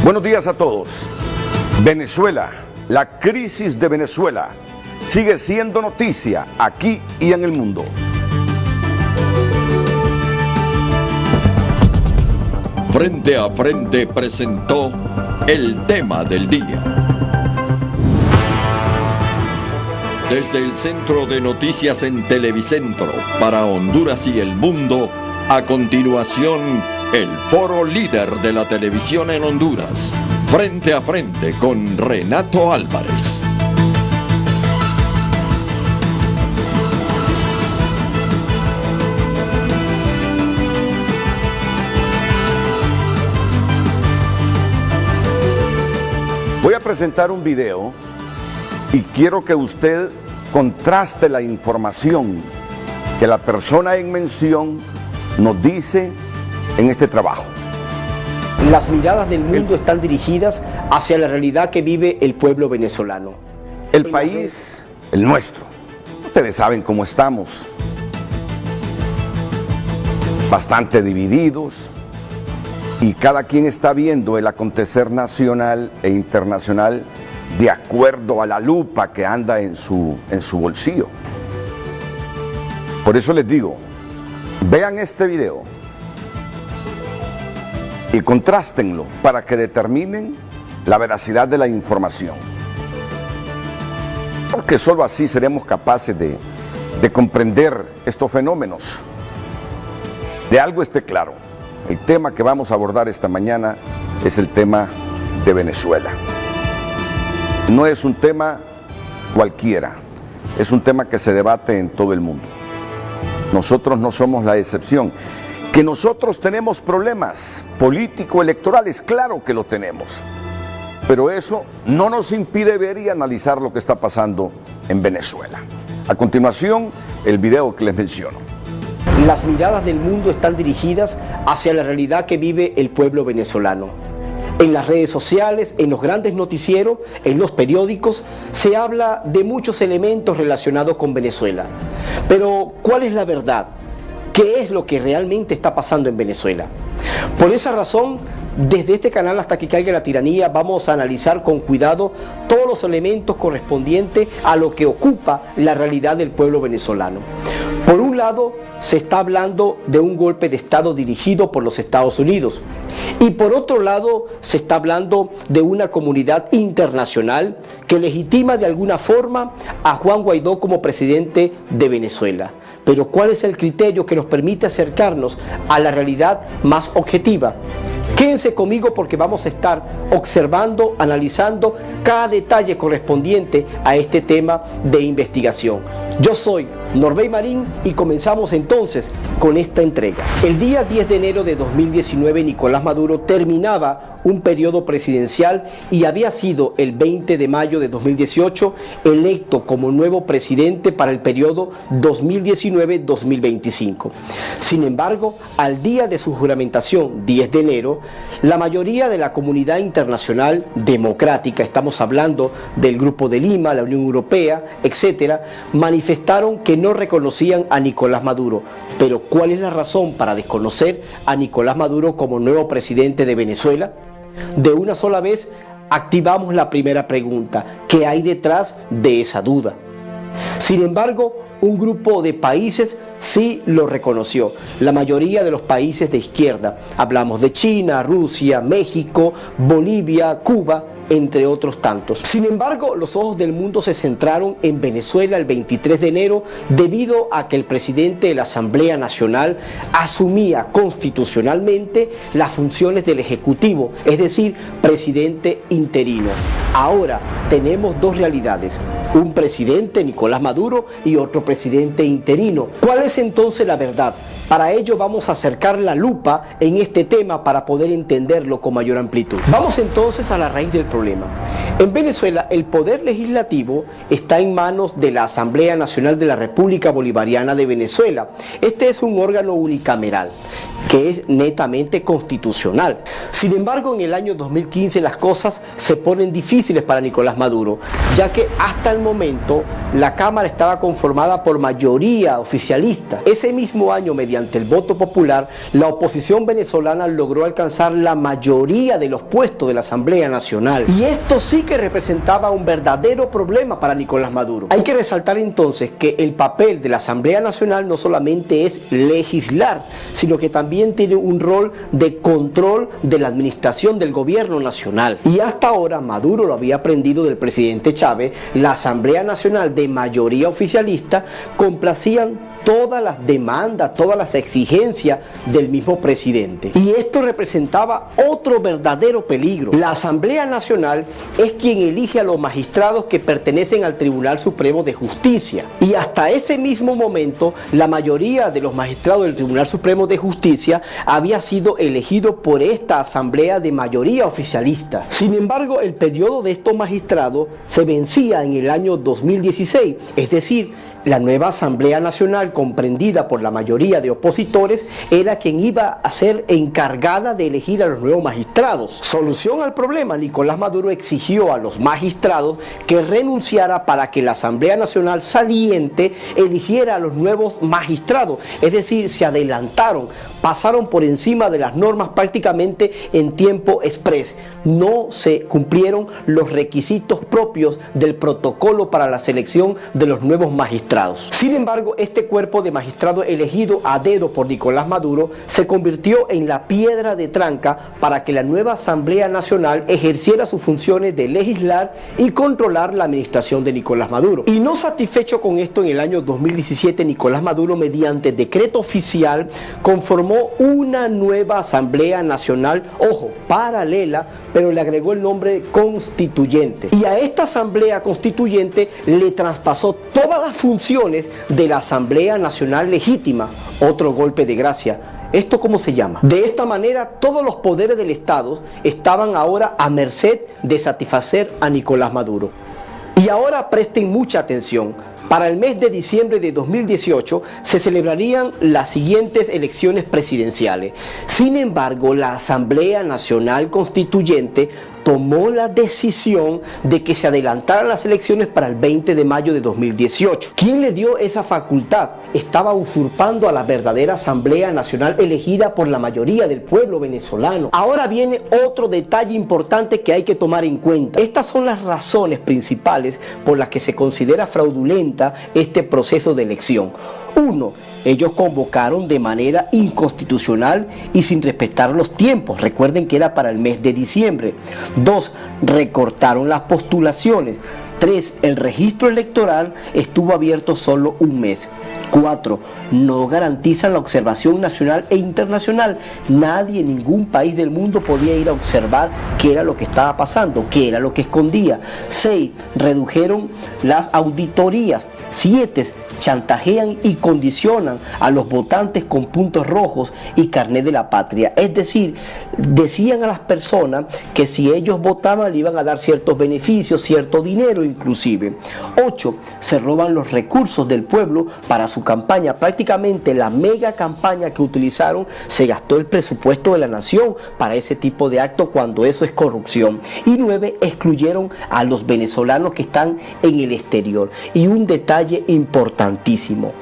Buenos días a todos. Venezuela, la crisis de Venezuela sigue siendo noticia aquí y en el mundo. Frente a Frente presentó el tema del día. Desde el Centro de Noticias en Televicentro para Honduras y el mundo, a continuación, el foro líder de la televisión en Honduras. Frente a Frente con Renato Álvarez. Voy a presentar un video y quiero que usted contraste la información que la persona en mención nos dice en este trabajo. Las miradas del mundo están dirigidas hacia la realidad que vive el pueblo venezolano. El país, el nuestro. Ustedes saben cómo estamos. Bastante divididos. Y cada quien está viendo el acontecer nacional e internacional de acuerdo a la lupa que anda en su bolsillo. Por eso les digo, vean este video y contrástenlo para que determinen la veracidad de la información. Porque solo así seremos capaces de comprender estos fenómenos. De algo esté claro. El tema que vamos a abordar esta mañana es el tema de Venezuela. No es un tema cualquiera, es un tema que se debate en todo el mundo. Nosotros no somos la excepción. Que nosotros tenemos problemas político-electorales, claro que lo tenemos. Pero eso no nos impide ver y analizar lo que está pasando en Venezuela. A continuación, el video que les menciono. Las miradas del mundo están dirigidas hacia la realidad que vive el pueblo venezolano. En las redes sociales, en los grandes noticieros, en los periódicos, se habla de muchos elementos relacionados con Venezuela. Pero, ¿cuál es la verdad? ¿Qué es lo que realmente está pasando en Venezuela? Por esa razón, desde este canal Hasta que caiga la tiranía, vamos a analizar con cuidado todos los elementos correspondientes a lo que ocupa la realidad del pueblo venezolano. Por un lado, se está hablando de un golpe de Estado dirigido por los Estados Unidos. Y por otro lado, se está hablando de una comunidad internacional que legitima de alguna forma a Juan Guaidó como presidente de Venezuela. Pero ¿cuál es el criterio que nos permite acercarnos a la realidad más objetiva? Quédense conmigo porque vamos a estar observando, analizando cada detalle correspondiente a este tema de investigación. Yo soy Norbey Marín y comenzamos entonces con esta entrega. El día 10 de enero de 2019 Nicolás Maduro terminaba un periodo presidencial y había sido el 20 de mayo de 2018 electo como nuevo presidente para el periodo 2019-2025. Sin embargo, al día de su juramentación, 10 de enero, la mayoría de la comunidad internacional democrática, estamos hablando del Grupo de Lima, la Unión Europea, etcétera, manifestaron que no reconocían a Nicolás Maduro. Pero ¿cuál es la razón para desconocer a Nicolás Maduro como nuevo presidente de Venezuela? De una sola vez activamos la primera pregunta: ¿qué hay detrás de esa duda? Sin embargo, un grupo de países sí lo reconoció. La mayoría de los países de izquierda, hablamos de China, Rusia, México, Bolivia, Cuba, entre otros tantos. Sin embargo, los ojos del mundo se centraron en Venezuela el 23 de enero debido a que el presidente de la Asamblea Nacional asumía constitucionalmente las funciones del Ejecutivo, es decir, presidente interino. Ahora tenemos dos realidades, un presidente, Nicolás Maduro, y otro presidente interino. ¿Cuál es entonces la verdad? Para ello vamos a acercar la lupa en este tema para poder entenderlo con mayor amplitud. Vamos entonces a la raíz del problema. En Venezuela el poder legislativo está en manos de la Asamblea Nacional de la República Bolivariana de Venezuela. Este es un órgano unicameral que es netamente constitucional. Sin embargo, en el año 2015 las cosas se ponen difíciles para Nicolás Maduro, ya que hasta el momento la Cámara estaba conformada por mayoría oficialista. Ese mismo año, mediante el voto popular, la oposición venezolana logró alcanzar la mayoría de los puestos de la Asamblea Nacional. Y esto sí que representaba un verdadero problema para Nicolás Maduro. Hay que resaltar entonces que el papel de la Asamblea Nacional no solamente es legislar, sino que también tiene un rol de control de la administración del gobierno nacional. Y hasta ahora Maduro lo había aprendido del presidente Chávez. La Asamblea Nacional de mayoría oficialista complacían todas las demandas, todas las exigencias del mismo presidente. Y esto representaba otro verdadero peligro. La Asamblea Nacional es quien elige a los magistrados que pertenecen al Tribunal Supremo de Justicia. Y hasta ese mismo momento, la mayoría de los magistrados del Tribunal Supremo de Justicia había sido elegido por esta Asamblea de mayoría oficialista. Sin embargo, el periodo de estos magistrados se vencía en el año 2016, es decir, la nueva Asamblea Nacional, comprendida por la mayoría de opositores, era quien iba a ser encargada de elegir a los nuevos magistrados. Solución al problema, Nicolás Maduro exigió a los magistrados que renunciara para que la Asamblea Nacional saliente eligiera a los nuevos magistrados. Es decir, se adelantaron, pasaron por encima de las normas prácticamente en tiempo express. No se cumplieron los requisitos propios del protocolo para la selección de los nuevos magistrados. Sin embargo, este cuerpo de magistrados elegido a dedo por Nicolás Maduro se convirtió en la piedra de tranca para que la nueva Asamblea Nacional ejerciera sus funciones de legislar y controlar la administración de Nicolás Maduro. Y no satisfecho con esto, en el año 2017 Nicolás Maduro, mediante decreto oficial, conformó una nueva Asamblea Nacional, ojo, paralela, pero le agregó el nombre de constituyente. Y a esta Asamblea Constituyente le traspasó todas las funciones de la Asamblea Nacional Legítima. Otro golpe de gracia. ¿Esto cómo se llama? De esta manera, todos los poderes del Estado estaban ahora a merced de satisfacer a Nicolás Maduro. Y ahora presten mucha atención. Para el mes de diciembre de 2018 se celebrarían las siguientes elecciones presidenciales. Sin embargo, la Asamblea Nacional Constituyente tomó la decisión de que se adelantaran las elecciones para el 20 de mayo de 2018. ¿Quién le dio esa facultad? Estaba usurpando a la verdadera Asamblea Nacional elegida por la mayoría del pueblo venezolano. Ahora viene otro detalle importante que hay que tomar en cuenta. Estas son las razones principales por las que se considera fraudulenta este proceso de elección. 1. Ellos convocaron de manera inconstitucional y sin respetar los tiempos. Recuerden que era para el mes de diciembre. 2. Recortaron las postulaciones. 3. El registro electoral estuvo abierto solo un mes. 4. No garantizan la observación nacional e internacional. Nadie en ningún país del mundo podía ir a observar qué era lo que estaba pasando, qué era lo que escondía. 6. Redujeron las auditorías. 7. Chantajean y condicionan a los votantes con puntos rojos y carnet de la patria. Es decir, decían a las personas que si ellos votaban le iban a dar ciertos beneficios, cierto dinero inclusive. 8. Se roban los recursos del pueblo para su campaña. Prácticamente la mega campaña que utilizaron, se gastó el presupuesto de la nación para ese tipo de actos, cuando eso es corrupción. Y 9. Excluyeron a los venezolanos que están en el exterior. Y un detalle importante: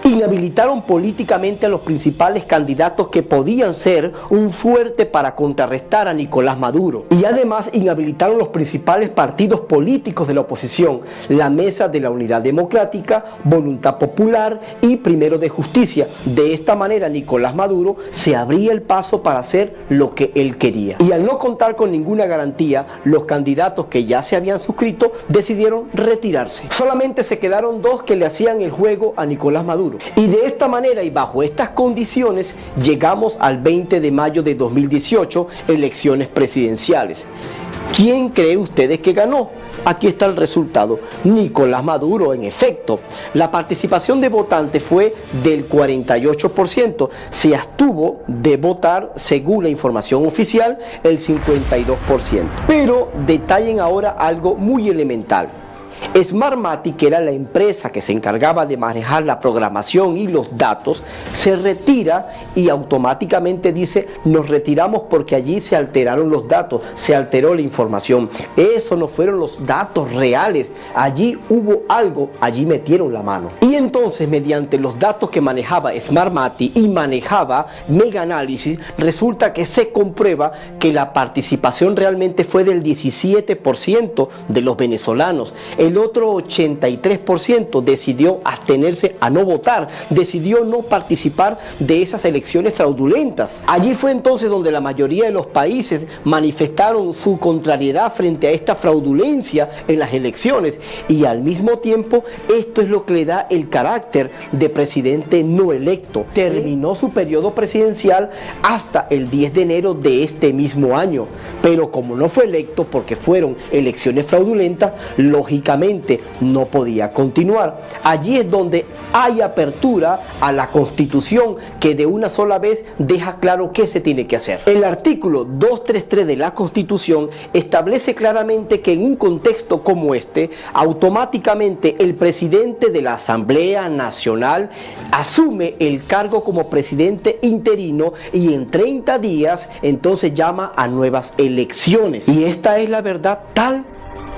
inhabilitaron políticamente a los principales candidatos que podían ser un fuerte para contrarrestar a Nicolás Maduro. Y además inhabilitaron los principales partidos políticos de la oposición: la Mesa de la Unidad Democrática, Voluntad Popular y Primero de Justicia. De esta manera Nicolás Maduro se abría el paso para hacer lo que él quería. Y al no contar con ninguna garantía, los candidatos que ya se habían suscrito decidieron retirarse. Solamente se quedaron 2 que le hacían el juego a Nicolás Maduro. Y de esta manera y bajo estas condiciones llegamos al 20 de mayo de 2018, elecciones presidenciales. ¿Quién cree ustedes que ganó? Aquí está el resultado: Nicolás Maduro, en efecto. La participación de votantes fue del 48%. Se abstuvo de votar, según la información oficial, el 52%. Pero detallen ahora algo muy elemental. Smartmatic, que era la empresa que se encargaba de manejar la programación y los datos, se retira y automáticamente dice: nos retiramos porque allí se alteraron los datos, se alteró la información. Eso no fueron los datos reales, allí hubo algo, allí metieron la mano. Y entonces, mediante los datos que manejaba Smartmatic y manejaba Mega Analysis, resulta que se comprueba que la participación realmente fue del 17% de los venezolanos. El otro 83% decidió abstenerse a no votar, decidió no participar de esas elecciones fraudulentas. Allí fue entonces donde la mayoría de los países manifestaron su contrariedad frente a esta fraudulencia en las elecciones, y al mismo tiempo esto es lo que le da el carácter de presidente no electo. Terminó su periodo presidencial hasta el 10 de enero de este mismo año, pero como no fue electo porque fueron elecciones fraudulentas, lógicamente no podía continuar. Allí es donde hay apertura a la Constitución, que de una sola vez deja claro qué se tiene que hacer. El artículo 233 de la Constitución establece claramente que en un contexto como este, automáticamente el presidente de la Asamblea Nacional asume el cargo como presidente interino, y en 30 días entonces llama a nuevas elecciones. Y esta es la verdad tal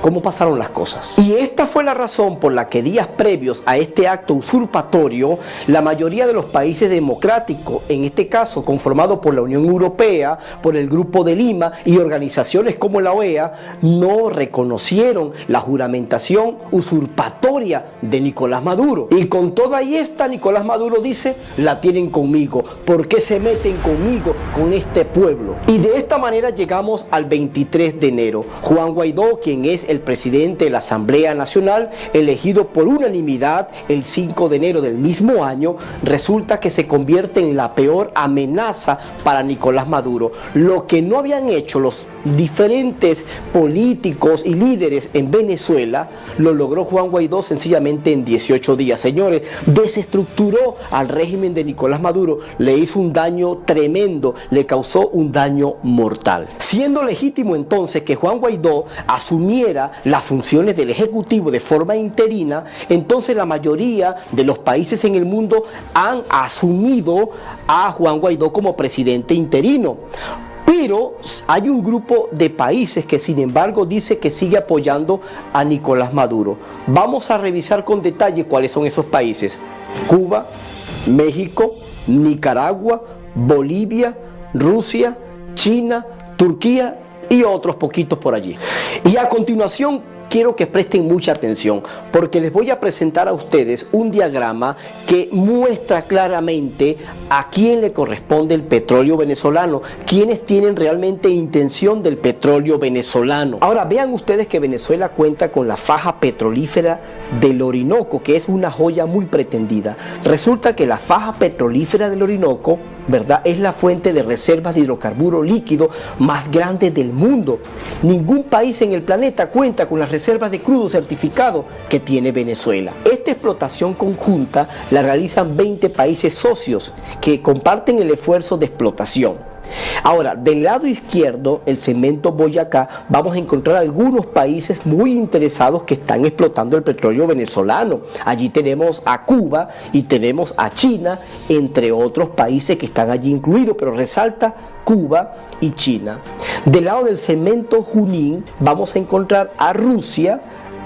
cómo pasaron las cosas. Y esta fue la razón por la que días previos a este acto usurpatorio, la mayoría de los países democráticos, en este caso conformado por la Unión Europea, por el Grupo de Lima y organizaciones como la OEA, no reconocieron la juramentación usurpatoria de Nicolás Maduro. Y con toda esta, Nicolás Maduro dice: la tienen conmigo, ¿por qué se meten conmigo, con este pueblo? Y de esta manera llegamos al 23 de enero. Juan Guaidó, quien es el presidente de la Asamblea Nacional, elegido por unanimidad el 5 de enero del mismo año, resulta que se convierte en la peor amenaza para Nicolás Maduro. Lo que no habían hecho los diferentes políticos y líderes en Venezuela, lo logró Juan Guaidó sencillamente en 18 días. Señores, desestructuró al régimen de Nicolás Maduro, le hizo un daño tremendo, le causó un daño mortal. Siendo legítimo entonces que Juan Guaidó asumiera las funciones del Ejecutivo de forma interina, entonces la mayoría de los países en el mundo han asumido a Juan Guaidó como presidente interino. Pero hay un grupo de países que sin embargo dice que sigue apoyando a Nicolás Maduro. Vamos a revisar con detalle cuáles son esos países: Cuba, México, Nicaragua, Bolivia, Rusia, China, Turquía y otros poquitos por allí. Y a continuación quiero que presten mucha atención, porque les voy a presentar a ustedes un diagrama que muestra claramente a quién le corresponde el petróleo venezolano, quiénes tienen realmente intención del petróleo venezolano. Ahora vean ustedes que Venezuela cuenta con la faja petrolífera del Orinoco, que es una joya muy pretendida. Resulta que la faja petrolífera del Orinoco, ¿verdad?, es la fuente de reservas de hidrocarburo líquido más grande del mundo. Ningún país en el planeta cuenta con las reservas de crudo certificado que tiene Venezuela. Esta explotación conjunta la realizan 20 países socios que comparten el esfuerzo de explotación. Ahora, del lado izquierdo, el segmento Boyacá, vamos a encontrar algunos países muy interesados que están explotando el petróleo venezolano. Allí tenemos a Cuba y tenemos a China, entre otros países que están allí incluidos, pero resalta Cuba y China. Del lado del segmento Junín vamos a encontrar a Rusia,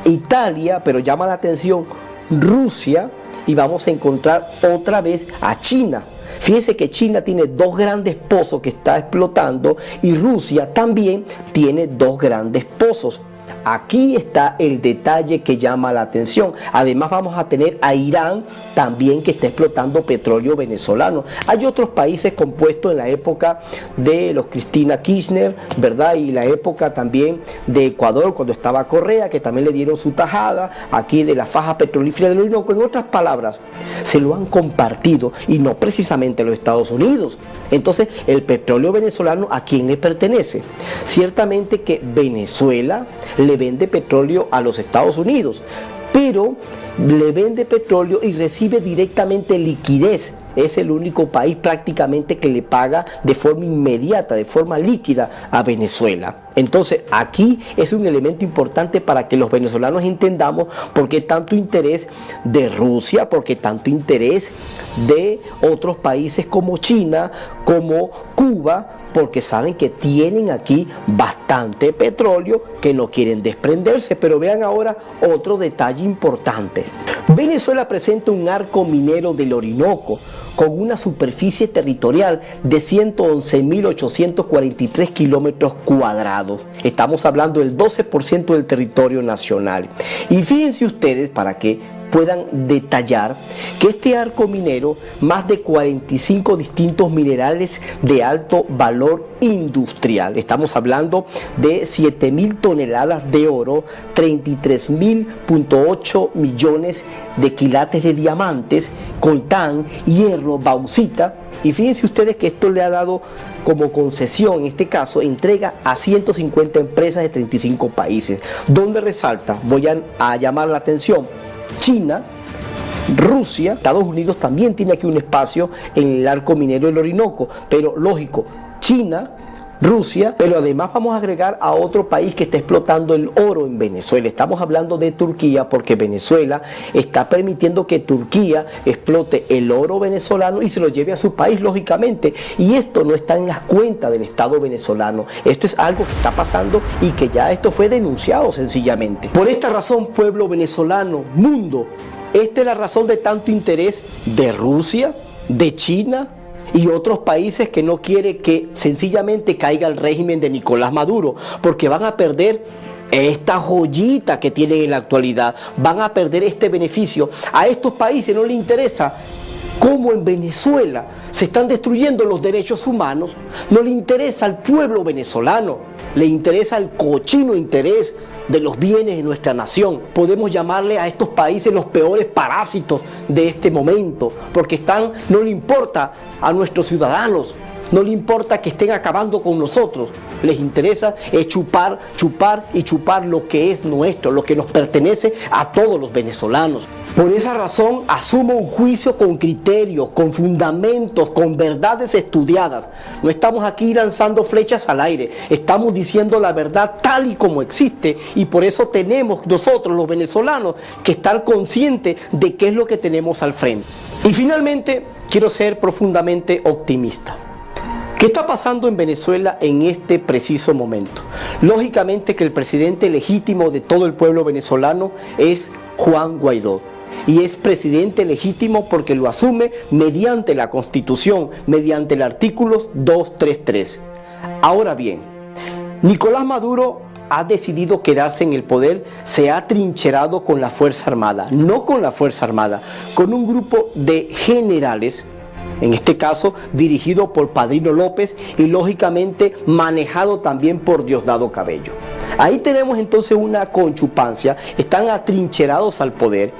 Italia, pero llama la atención Rusia, y vamos a encontrar otra vez a China. Fíjense que China tiene dos grandes pozos que está explotando y Rusia también tiene dos grandes pozos. Aquí está el detalle que llama la atención. Además vamos a tener a Irán también, que está explotando petróleo venezolano. Hay otros países compuestos en la época de los Cristina Kirchner, ¿verdad? Y la época también de Ecuador, cuando estaba Correa, que también le dieron su tajada aquí de la faja petrolífera del Orinoco. En otras palabras, se lo han compartido y no precisamente los Estados Unidos. Entonces, el petróleo venezolano, ¿a quién le pertenece? Ciertamente que Venezuela le vende petróleo a los Estados Unidos, pero le vende petróleo y recibe directamente liquidez es el único país prácticamente que le paga de forma inmediata, de forma líquida a Venezuela. Entonces aquí es un elemento importante para que los venezolanos entendamos por qué tanto interés de Rusia, por qué tanto interés de otros países como China, como Cuba, porque saben que tienen aquí bastante petróleo que no quieren desprenderse. Pero vean ahora otro detalle importante. Venezuela presenta un arco minero del Orinoco con una superficie territorial de 111.843 kilómetros cuadrados. Estamos hablando del 12% del territorio nacional. Y fíjense ustedes, para que puedan detallar, que este arco minero, más de 45 distintos minerales de alto valor industrial. Estamos hablando de 7.000 toneladas de oro, 33.8 millones de quilates de diamantes, coltán, hierro, bauxita. Y fíjense ustedes que esto le ha dado como concesión, en este caso, entrega a 150 empresas de 35 países. ¿Dónde resalta? Voy a llamar la atención. China, Rusia, Estados Unidos también tiene aquí un espacio en el arco minero del Orinoco, pero lógico, China, Rusia, pero además vamos a agregar a otro país que está explotando el oro en Venezuela. Estamos hablando de Turquía, porque Venezuela está permitiendo que Turquía explote el oro venezolano y se lo lleve a su país, lógicamente. Y esto no está en las cuentas del Estado venezolano. Esto es algo que está pasando y que ya esto fue denunciado sencillamente. Por esta razón, pueblo venezolano, mundo, esta es la razón de tanto interés de Rusia, de China y otros países que no quiere que sencillamente caiga el régimen de Nicolás Maduro, porque van a perder esta joyita que tienen en la actualidad, van a perder este beneficio. A estos países no les interesa cómo en Venezuela se están destruyendo los derechos humanos, no le interesa al pueblo venezolano, le interesa el cochino interés de los bienes de nuestra nación. Podemos llamarle a estos países los peores parásitos de este momento, porque no le importa a nuestros ciudadanos, no le importa que estén acabando con nosotros, les interesa chupar, chupar y chupar lo que es nuestro, lo que nos pertenece a todos los venezolanos. Por esa razón asumo un juicio con criterios, con fundamentos, con verdades estudiadas. No estamos aquí lanzando flechas al aire, estamos diciendo la verdad tal y como existe, y por eso tenemos nosotros los venezolanos que estar conscientes de qué es lo que tenemos al frente. Y finalmente quiero ser profundamente optimista. ¿Qué está pasando en Venezuela en este preciso momento? Lógicamente que el presidente legítimo de todo el pueblo venezolano es Juan Guaidó. Y es presidente legítimo porque lo asume mediante la Constitución, mediante el artículo 233. Ahora bien, Nicolás Maduro ha decidido quedarse en el poder, se ha trincherado con la Fuerza Armada, no con la Fuerza Armada, con un grupo de generales, en este caso dirigido por Padrino López y lógicamente manejado también por Diosdado Cabello. Ahí tenemos entonces una conchupancia, están atrincherados al poder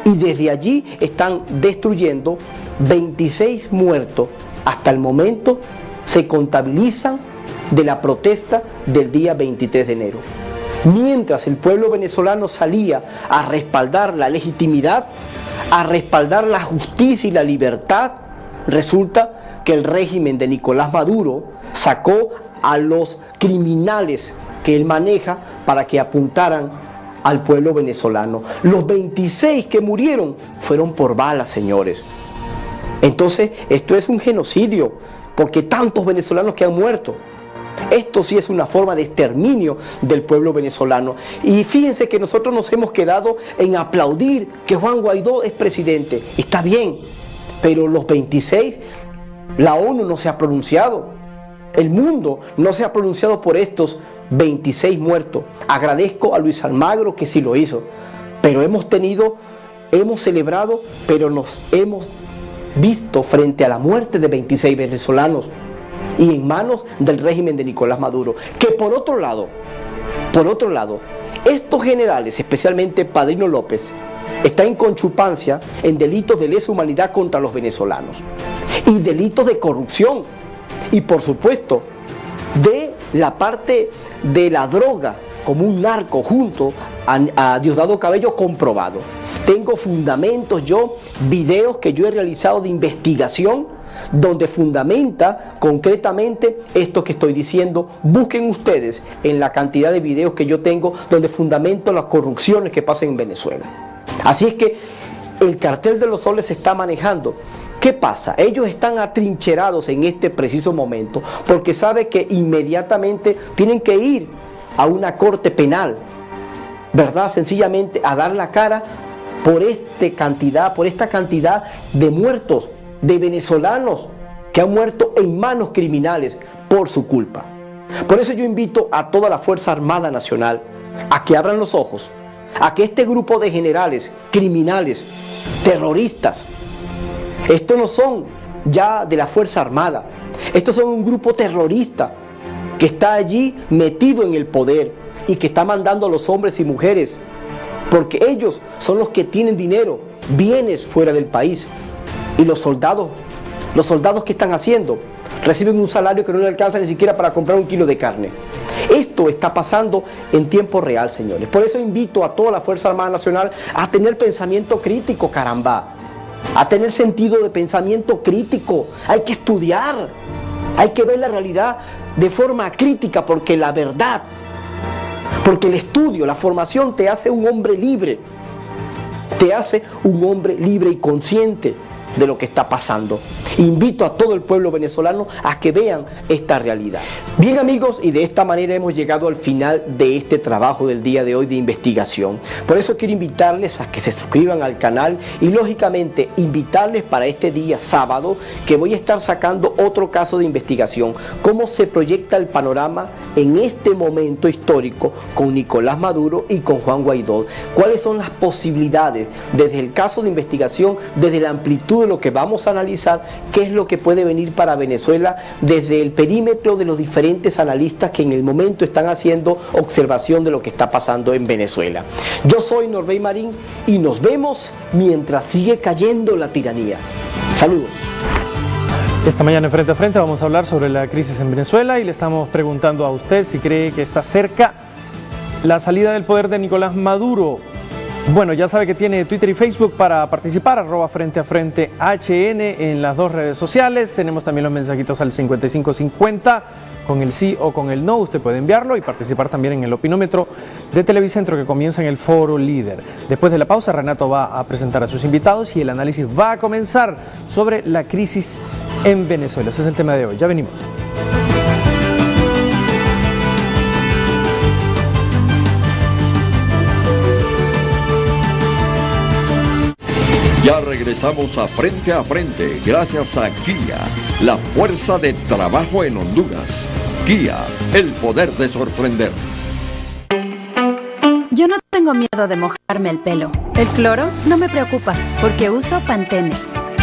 y desde allí están destruyendo 26 muertos. Hasta el momento se contabilizan de la protesta del día 23 de enero. Mientras el pueblo venezolano salía a respaldar la legitimidad, a respaldar la justicia y la libertad, resulta que el régimen de Nicolás Maduro sacó a los criminales que él maneja para que apuntaran al pueblo venezolano. Los 26 que murieron fueron por balas, señores. Entonces, esto es un genocidio, porque tantos venezolanos que han muerto. Esto sí es una forma de exterminio del pueblo venezolano. Y fíjense que nosotros nos hemos quedado en aplaudir que Juan Guaidó es presidente. Está bien, pero los 26, la ONU no se ha pronunciado. El mundo no se ha pronunciado por estos 26 muertos. Agradezco a Luis Almagro que sí lo hizo, pero hemos celebrado, pero nos hemos visto frente a la muerte de 26 venezolanos y en manos del régimen de Nicolás Maduro, que por otro lado, estos generales, especialmente Padrino López, está en conchupancia en delitos de lesa humanidad contra los venezolanos y delitos de corrupción y por supuesto de la parte de la droga como un narco junto a Diosdado Cabello comprobado. tengo fundamentos videos que yo he realizado de investigación donde fundamenta concretamente esto que estoy diciendo. Busquen ustedes en la cantidad de videos que yo tengo donde fundamento las corrupciones que pasan en Venezuela. Así es que el cartel de los soles se está manejando. ¿Qué pasa? Ellos están atrincherados en este preciso momento porque saben que inmediatamente tienen que ir a una corte penal, ¿verdad? Sencillamente a dar la cara por esta cantidad de muertos, de venezolanos que han muerto en manos criminales por su culpa. Por eso yo invito a toda la Fuerza Armada Nacional a que abran los ojos, a que este grupo de generales, criminales, terroristas, estos no son ya de la Fuerza Armada, estos son un grupo terrorista que está allí metido en el poder y que está mandando a los hombres y mujeres, porque ellos son los que tienen dinero, bienes fuera del país. Y los soldados ¿qué están haciendo? Reciben un salario que no le alcanza ni siquiera para comprar un kilo de carne. Esto está pasando en tiempo real, señores. Por eso invito a toda la Fuerza Armada Nacional a tener pensamiento crítico, caramba. A tener sentido de pensamiento crítico. Hay que estudiar. Hay que ver la realidad de forma crítica, porque la verdad, porque el estudio, la formación te hace un hombre libre. Te hace un hombre libre y consciente de lo que está pasando. Invito a todo el pueblo venezolano a que vean esta realidad. Bien, amigos, y de esta manera hemos llegado al final de este trabajo del día de hoy de investigación. Por eso quiero invitarles a que se suscriban al canal y lógicamente invitarles para este día sábado que voy a estar sacando otro caso de investigación, cómo se proyecta el panorama en este momento histórico con Nicolás Maduro y con Juan Guaidó. ¿Cuáles son las posibilidades desde el caso de investigación, desde la amplitud de lo que vamos a analizar, qué es lo que puede venir para Venezuela desde el perímetro de los diferentes analistas que en el momento están haciendo observación de lo que está pasando en Venezuela? Yo soy Norbey Marín y nos vemos mientras sigue cayendo la tiranía. Saludos. Esta mañana en Frente a Frente vamos a hablar sobre la crisis en Venezuela y le estamos preguntando a usted si cree que está cerca la salida del poder de Nicolás Maduro. Bueno, ya sabe que tiene Twitter y Facebook para participar, @FrenteAFrente_HN en las dos redes sociales. Tenemos también los mensajitos al 5550 con el sí o con el no. Usted puede enviarlo y participar también en el opinómetro de Televicentro que comienza en el Foro Líder. Después de la pausa, Renato va a presentar a sus invitados y el análisis va a comenzar sobre la crisis en Venezuela. Ese es el tema de hoy. Ya venimos. Ya regresamos a Frente, gracias a Kia, la fuerza de trabajo en Honduras. Kia, el poder de sorprender. Yo no tengo miedo de mojarme el pelo. El cloro no me preocupa, porque uso Pantene.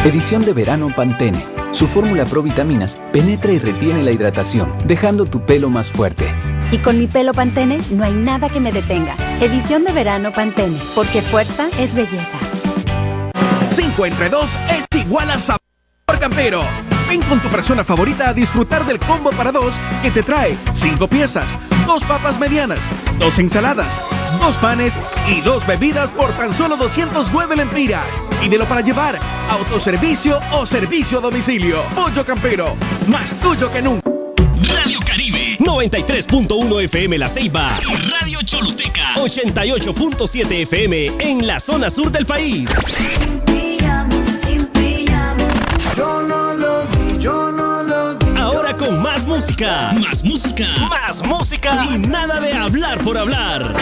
Edición de verano Pantene. Su fórmula provitaminas penetra y retiene la hidratación, dejando tu pelo más fuerte. Y con mi pelo Pantene no hay nada que me detenga. Edición de verano Pantene, porque fuerza es belleza. 5 entre 2 es igual a sabor campero. Ven con tu persona favorita a disfrutar del combo para 2 que te trae 5 piezas, 2 papas medianas, 2 ensaladas, 2 panes y 2 bebidas por tan solo 209 lempiras. Pídelo para llevar, autoservicio o servicio a domicilio. Pollo Campero, más tuyo que nunca. Radio Caribe 93.1 FM La Ceiba y Radio Choluteca 88.7 FM en la zona sur del país. Ahora con más música, más música, más música y nada de hablar por hablar.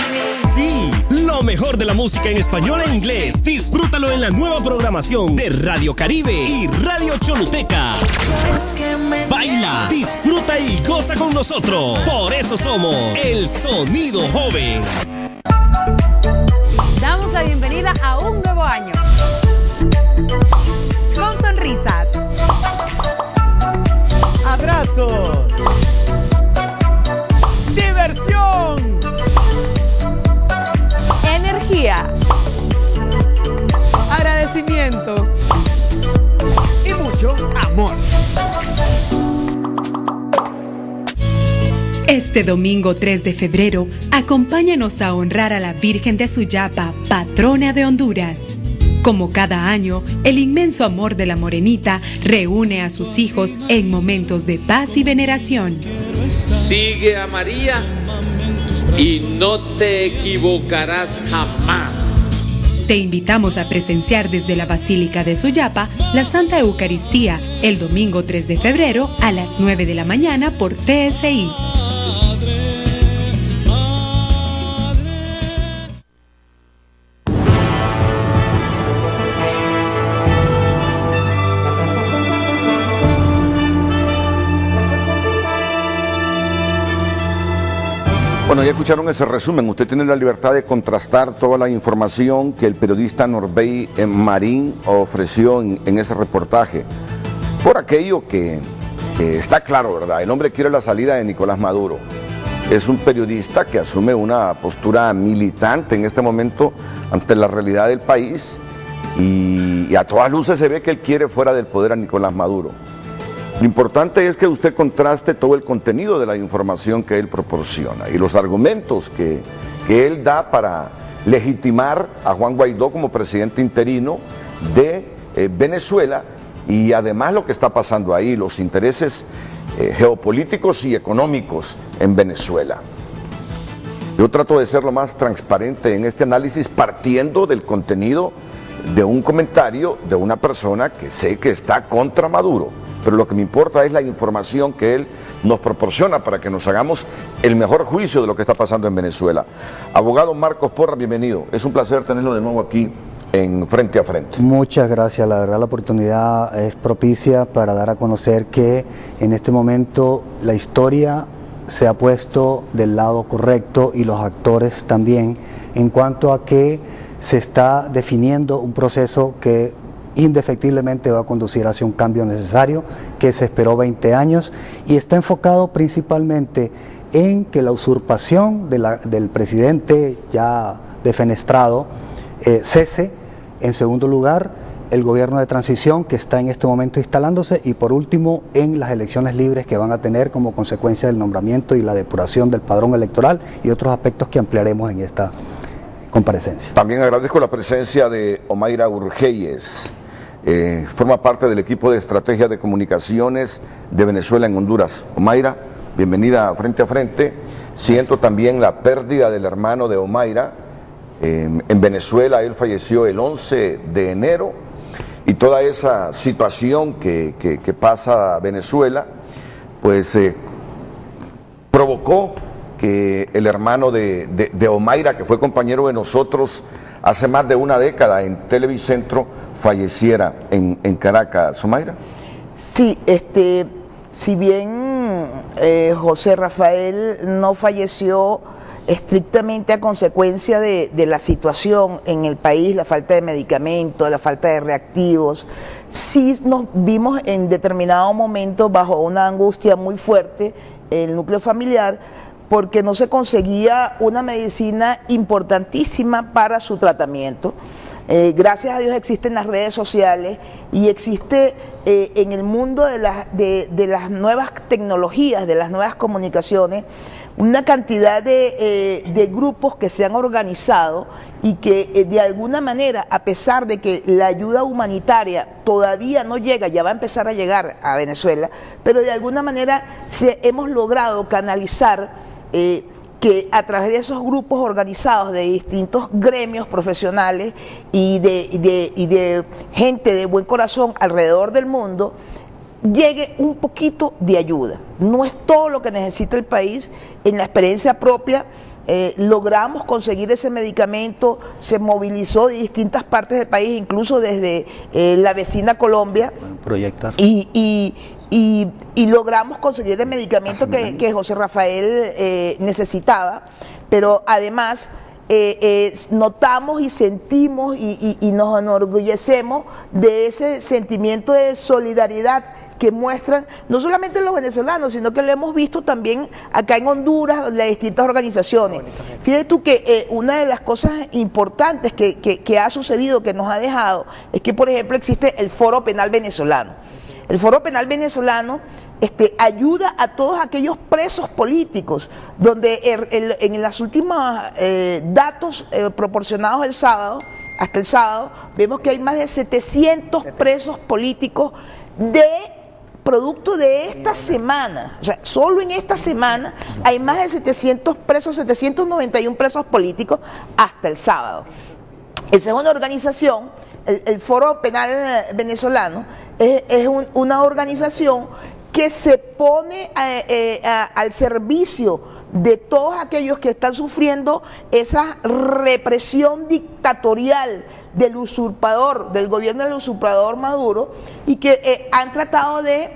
Sí, lo mejor de la música en español e inglés. Disfrútalo en la nueva programación de Radio Caribe y Radio Choluteca. Baila, disfruta y goza con nosotros. Por eso somos el Sonido Joven. Damos la bienvenida a un nuevo año. Con sonrisas, Abrazos, diversión, energía, agradecimiento y mucho amor. Este domingo 3 de febrero, acompáñanos a honrar a la Virgen de Suyapa, patrona de Honduras. Como cada año, el inmenso amor de la Morenita reúne a sus hijos en momentos de paz y veneración. Sigue a María y no te equivocarás jamás. Te invitamos a presenciar desde la Basílica de Suyapa la Santa Eucaristía el domingo 3 de febrero a las 9 de la mañana por TSI. Bueno, ya escucharon ese resumen. Usted tiene la libertad de contrastar toda la información que el periodista Norbey Marín ofreció en ese reportaje. Por aquello que está claro, ¿verdad? El hombre quiere la salida de Nicolás Maduro. Es un periodista que asume una postura militante en este momento ante la realidad del país y a todas luces se ve que él quiere fuera del poder a Nicolás Maduro. Lo importante es que usted contraste todo el contenido de la información que él proporciona y los argumentos que él da para legitimar a Juan Guaidó como presidente interino de Venezuela y además lo que está pasando ahí, los intereses geopolíticos y económicos en Venezuela. Yo trato de ser lo más transparente en este análisis partiendo del contenido de un comentario de una persona que sé que está contra Maduro. Pero lo que me importa es la información que él nos proporciona para que nos hagamos el mejor juicio de lo que está pasando en Venezuela. Abogado Marcos Porras, bienvenido. Es un placer tenerlo de nuevo aquí en Frente a Frente. Muchas gracias. La verdad la oportunidad es propicia para dar a conocer que en este momento la historia se ha puesto del lado correcto y los actores también en cuanto a que se está definiendo un proceso que indefectiblemente va a conducir hacia un cambio necesario que se esperó 20 años y está enfocado principalmente en que la usurpación del presidente ya defenestrado cese. En segundo lugar, el gobierno de transición que está en este momento instalándose y por último en las elecciones libres que van a tener como consecuencia del nombramiento y la depuración del padrón electoral y otros aspectos que ampliaremos en esta comparecencia. También agradezco la presencia de Omaira Urgeyes. Forma parte del equipo de estrategia de comunicaciones de Venezuela en Honduras. Omaira, bienvenida a Frente a Frente. Siento también la pérdida del hermano de Omaira. En Venezuela él falleció el 11 de enero y toda esa situación que pasa a Venezuela pues provocó que el hermano de Omaira, que fue compañero de nosotros hace más de una década en Televicentro, falleciera en Caracas. ¿Omaira? Sí, si bien José Rafael no falleció estrictamente a consecuencia de la situación en el país, la falta de medicamentos, la falta de reactivos, sí nos vimos en determinado momento bajo una angustia muy fuerte, el núcleo familiar, porque no se conseguía una medicina importantísima para su tratamiento. Gracias a Dios existen las redes sociales y existe en el mundo de las nuevas tecnologías, de las nuevas comunicaciones, una cantidad de grupos que se han organizado y que de alguna manera, a pesar de que la ayuda humanitaria todavía no llega, ya va a empezar a llegar a Venezuela, pero de alguna manera hemos logrado canalizar que a través de esos grupos organizados de distintos gremios profesionales y de gente de buen corazón alrededor del mundo, llegue un poquito de ayuda. No es todo lo que necesita el país. En la experiencia propia logramos conseguir ese medicamento, se movilizó de distintas partes del país, incluso desde la vecina Colombia, proyectar. Y logramos conseguir el medicamento que José Rafael necesitaba, pero además notamos y sentimos y nos enorgullecemos de ese sentimiento de solidaridad que muestran no solamente los venezolanos, sino que lo hemos visto también acá en Honduras, las distintas organizaciones. Fíjate tú que una de las cosas importantes que ha sucedido, que nos ha dejado, es que por ejemplo existe el Foro Penal Venezolano. El Foro Penal Venezolano ayuda a todos aquellos presos políticos, donde en las últimas datos proporcionados hasta el sábado, vemos que hay más de 700 presos políticos producto de esta semana. O sea, solo en esta semana hay más de 700 presos, 791 presos políticos hasta el sábado. Esa es una organización, el Foro Penal Venezolano, es una organización que se pone al servicio de todos aquellos que están sufriendo esa represión dictatorial del usurpador, del gobierno del usurpador Maduro, y que han tratado de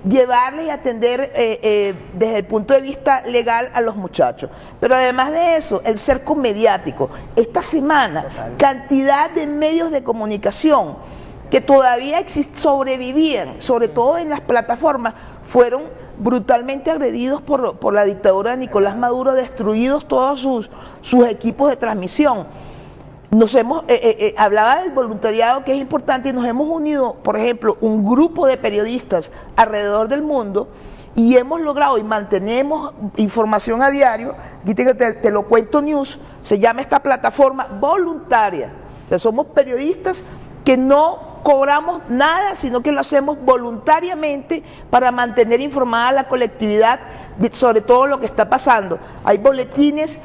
llevarles y atender desde el punto de vista legal a los muchachos. Pero además de eso, el cerco mediático. Esta semana, cantidad de medios de comunicación que todavía sobrevivían, sobre todo en las plataformas, fueron brutalmente agredidos por la dictadura de Nicolás Maduro, destruidos todos sus equipos de transmisión. Hablaba del voluntariado, que es importante, y nos hemos unido, por ejemplo, un grupo de periodistas alrededor del mundo, y hemos logrado y mantenemos información a diario. Aquí te lo cuento news, se llama esta plataforma voluntaria. O sea, somos periodistas que no cobramos nada, sino que lo hacemos voluntariamente para mantener informada a la colectividad sobre todo lo que está pasando. Hay boletines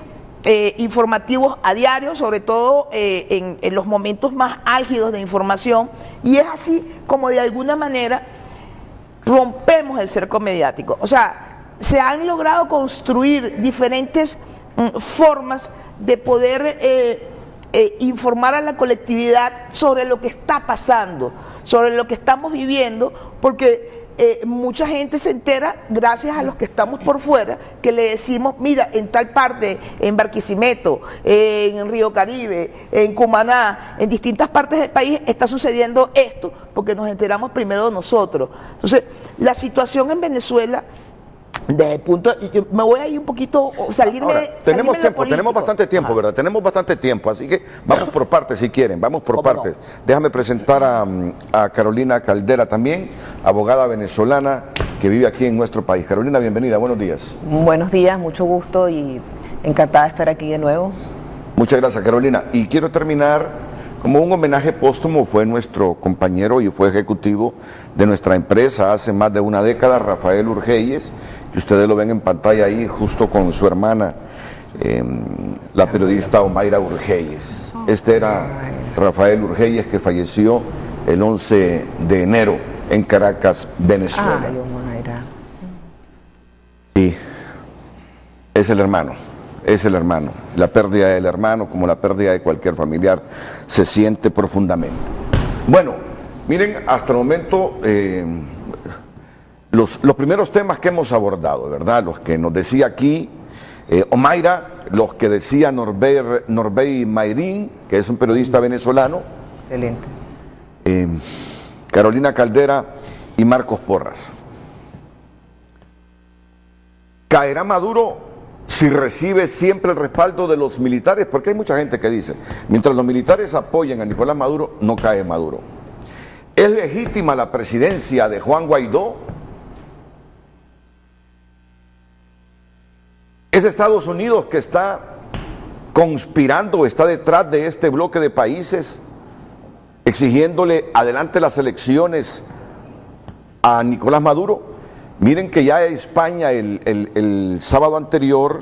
informativos a diario, sobre todo en los momentos más álgidos de información, y es así como de alguna manera rompemos el cerco mediático. O sea, se han logrado construir diferentes formas de poder informar a la colectividad sobre lo que está pasando, sobre lo que estamos viviendo, porque mucha gente se entera gracias a los que estamos por fuera, que le decimos, mira, en tal parte, en Barquisimeto, en Río Caribe, en Cumaná, en distintas partes del país está sucediendo esto, porque nos enteramos primero nosotros. Entonces, la situación en Venezuela, desde el punto, yo me voy a ir un poquito, salirme. Ahora, tenemos tiempo, tenemos bastante tiempo, ¿verdad? Tenemos bastante tiempo, así que vamos por partes si quieren, vamos por partes. No? Déjame presentar a Carolina Caldera también, abogada venezolana que vive aquí en nuestro país. Carolina, bienvenida, buenos días. Buenos días, mucho gusto y encantada de estar aquí de nuevo. Muchas gracias, Carolina. Y quiero terminar como un homenaje póstumo. Fue nuestro compañero y fue ejecutivo de nuestra empresa hace más de una década, Rafael Urgeyes, que ustedes lo ven en pantalla ahí justo con su hermana, la periodista Omaira Urgeyes. Este era Rafael Urgeyes, que falleció el 11 de enero en Caracas, Venezuela. Ay, Omaira. Sí, es el hermano. Es el hermano. La pérdida del hermano, como la pérdida de cualquier familiar, se siente profundamente. Bueno, miren, hasta el momento los primeros temas que hemos abordado, ¿verdad? Los que nos decía aquí Omaira, los que decía Norbey Mayrín, que es un periodista venezolano. Excelente. Carolina Caldera y Marcos Porras. ¿Caerá Maduro si recibe siempre el respaldo de los militares? Porque hay mucha gente que dice, mientras los militares apoyen a Nicolás Maduro, no cae Maduro. ¿Es legítima la presidencia de Juan Guaidó? ¿Es Estados Unidos que está conspirando, está detrás de este bloque de países, exigiéndole adelante las elecciones a Nicolás Maduro? Miren que ya España el sábado anterior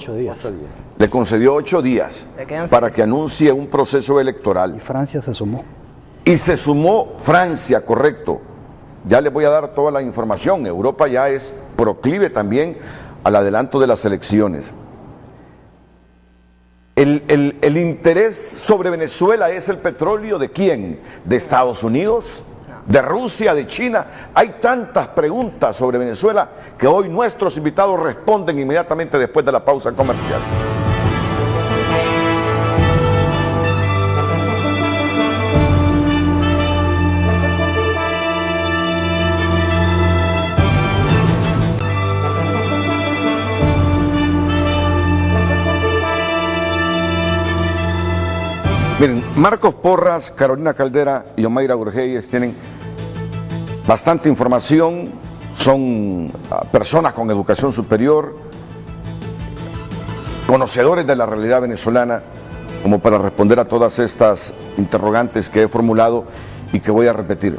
le concedió 8 días para que anuncie un proceso electoral. Y Francia se sumó. Y se sumó Francia, correcto. Ya les voy a dar toda la información. Europa ya es proclive también al adelanto de las elecciones. El interés sobre Venezuela es el petróleo ¿de quién? ¿De Estados Unidos? ¿De Rusia? ¿De China? Hay tantas preguntas sobre Venezuela que hoy nuestros invitados responden inmediatamente después de la pausa comercial. Miren, Marcos Porras, Carolina Caldera y Omaira Urgeyes tienen bastante información, son personas con educación superior, conocedores de la realidad venezolana, como para responder a todas estas interrogantes que he formulado y que voy a repetir.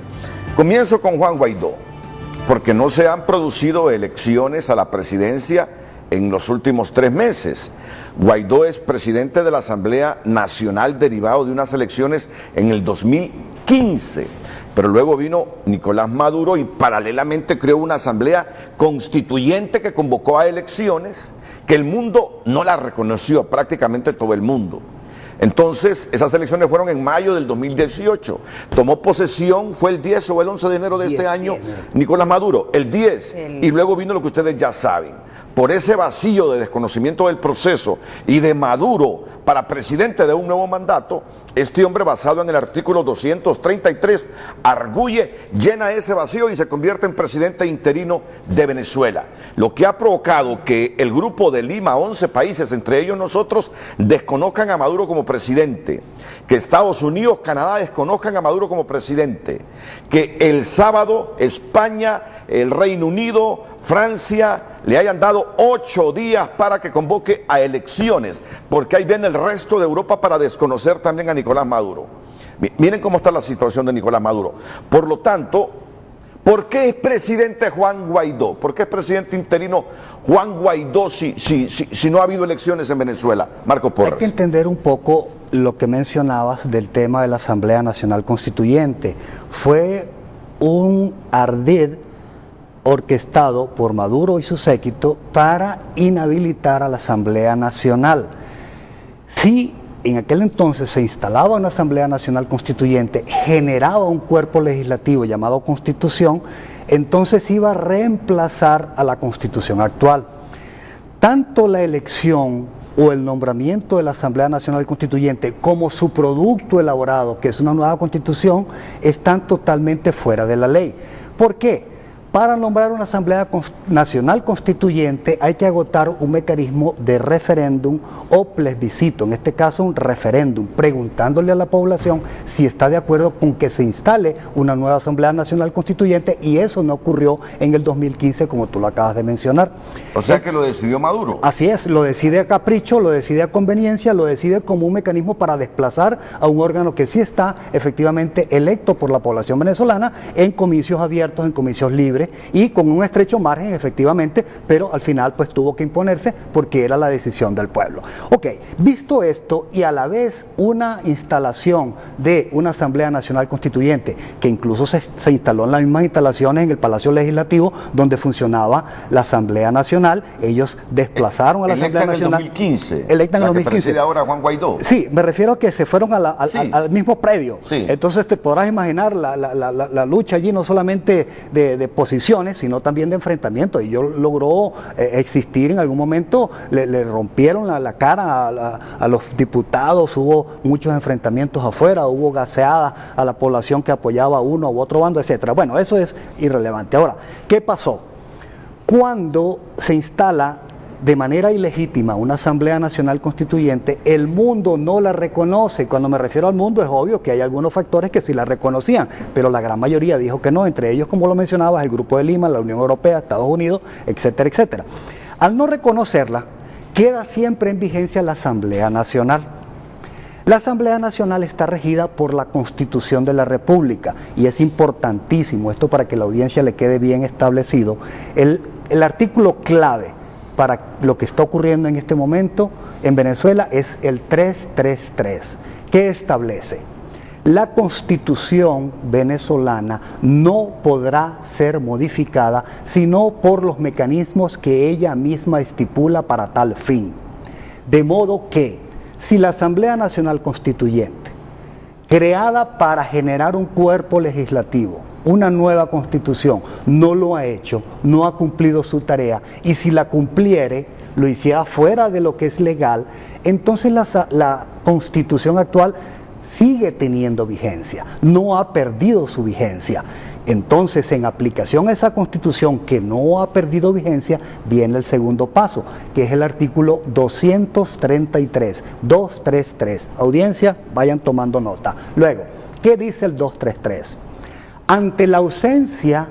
Comienzo con Juan Guaidó, porque no se han producido elecciones a la presidencia en los últimos 3 meses. Guaidó es presidente de la Asamblea Nacional derivado de unas elecciones en el 2015, pero luego vino Nicolás Maduro y paralelamente creó una asamblea constituyente que convocó a elecciones que el mundo no la reconoció, prácticamente todo el mundo. Entonces, esas elecciones fueron en mayo del 2018. Tomó posesión, fue el 10 o el 11 de enero de este año, Nicolás Maduro, el 10. Y luego vino lo que ustedes ya saben. Por ese vacío de desconocimiento del proceso y de Maduro para presidente de un nuevo mandato, este hombre, basado en el artículo 233, arguye, llena ese vacío y se convierte en presidente interino de Venezuela. Lo que ha provocado que el grupo de Lima, 11 países, entre ellos nosotros, desconozcan a Maduro como presidente, que Estados Unidos, Canadá desconozcan a Maduro como presidente, que el sábado España, el Reino Unido, Francia le hayan dado 8 días para que convoque a elecciones, porque ahí viene el resto de Europa para desconocer también a Nicolás Maduro. Miren cómo está la situación de Nicolás Maduro. Por lo tanto, ¿por qué es presidente Juan Guaidó? ¿Por qué es presidente interino Juan Guaidó si no ha habido elecciones en Venezuela? Marco Porras. Hay que entender un poco lo que mencionabas del tema de la Asamblea Nacional Constituyente. Fue un ardid orquestado por Maduro y su séquito para inhabilitar a la Asamblea Nacional. Si en aquel entonces se instalaba una Asamblea Nacional Constituyente, generaba un cuerpo legislativo llamado Constitución, entonces iba a reemplazar a la Constitución actual. Tanto la elección o el nombramiento de la Asamblea Nacional Constituyente como su producto elaborado, que es una nueva Constitución, están totalmente fuera de la ley. ¿Por qué? Para nombrar una Asamblea Nacional Constituyente hay que agotar un mecanismo de referéndum o plebiscito, en este caso un referéndum, preguntándole a la población si está de acuerdo con que se instale una nueva Asamblea Nacional Constituyente, y eso no ocurrió en el 2015 como tú lo acabas de mencionar. O sea que lo decidió Maduro. Así es, lo decide a capricho, lo decide a conveniencia, lo decide como un mecanismo para desplazar a un órgano que sí está efectivamente electo por la población venezolana en comicios abiertos, en comicios libres, y con un estrecho margen efectivamente, pero al final pues tuvo que imponerse porque era la decisión del pueblo. Ok, visto esto y a la vez una instalación de una Asamblea Nacional Constituyente, que incluso se instaló en las mismas instalaciones en el Palacio Legislativo donde funcionaba la Asamblea Nacional, ellos desplazaron a la Asamblea Nacional. Electa en el 2015. Electa en el 2015. Que preside ahora Juan Guaidó. Sí, me refiero a que se fueron al mismo predio. Sí. Entonces te podrás imaginar la lucha allí, no solamente de posiciones, sino también de enfrentamiento. Y logró existir en algún momento, le rompieron la cara a los diputados, hubo muchos enfrentamientos afuera, hubo gaseadas a la población que apoyaba a uno u otro bando, etcétera. Bueno, eso es irrelevante. Ahora, ¿qué pasó? Cuando se instala de manera ilegítima una Asamblea Nacional Constituyente, el mundo no la reconoce. Cuando me refiero al mundo, es obvio que hay algunos factores que sí la reconocían, pero la gran mayoría dijo que no, entre ellos, como lo mencionabas, el Grupo de Lima, la Unión Europea, Estados Unidos, etcétera, etcétera. Al no reconocerla, queda siempre en vigencia la Asamblea Nacional. La Asamblea Nacional está regida por la Constitución de la República, y es importantísimo esto para que la audiencia le quede bien establecido. El artículo clave para lo que está ocurriendo en este momento en Venezuela es el 333, que establece: la Constitución venezolana no podrá ser modificada sino por los mecanismos que ella misma estipula para tal fin. De modo que, si la Asamblea Nacional Constituyente, creada para generar un cuerpo legislativo, una nueva Constitución, no lo ha hecho, no ha cumplido su tarea, y si la cumpliere, lo hiciera fuera de lo que es legal, entonces la Constitución actual sigue teniendo vigencia, no ha perdido su vigencia. Entonces, en aplicación a esa Constitución que no ha perdido vigencia, viene el segundo paso, que es el artículo 233. Audiencia, vayan tomando nota. Luego, ¿qué dice el 233? ante la ausencia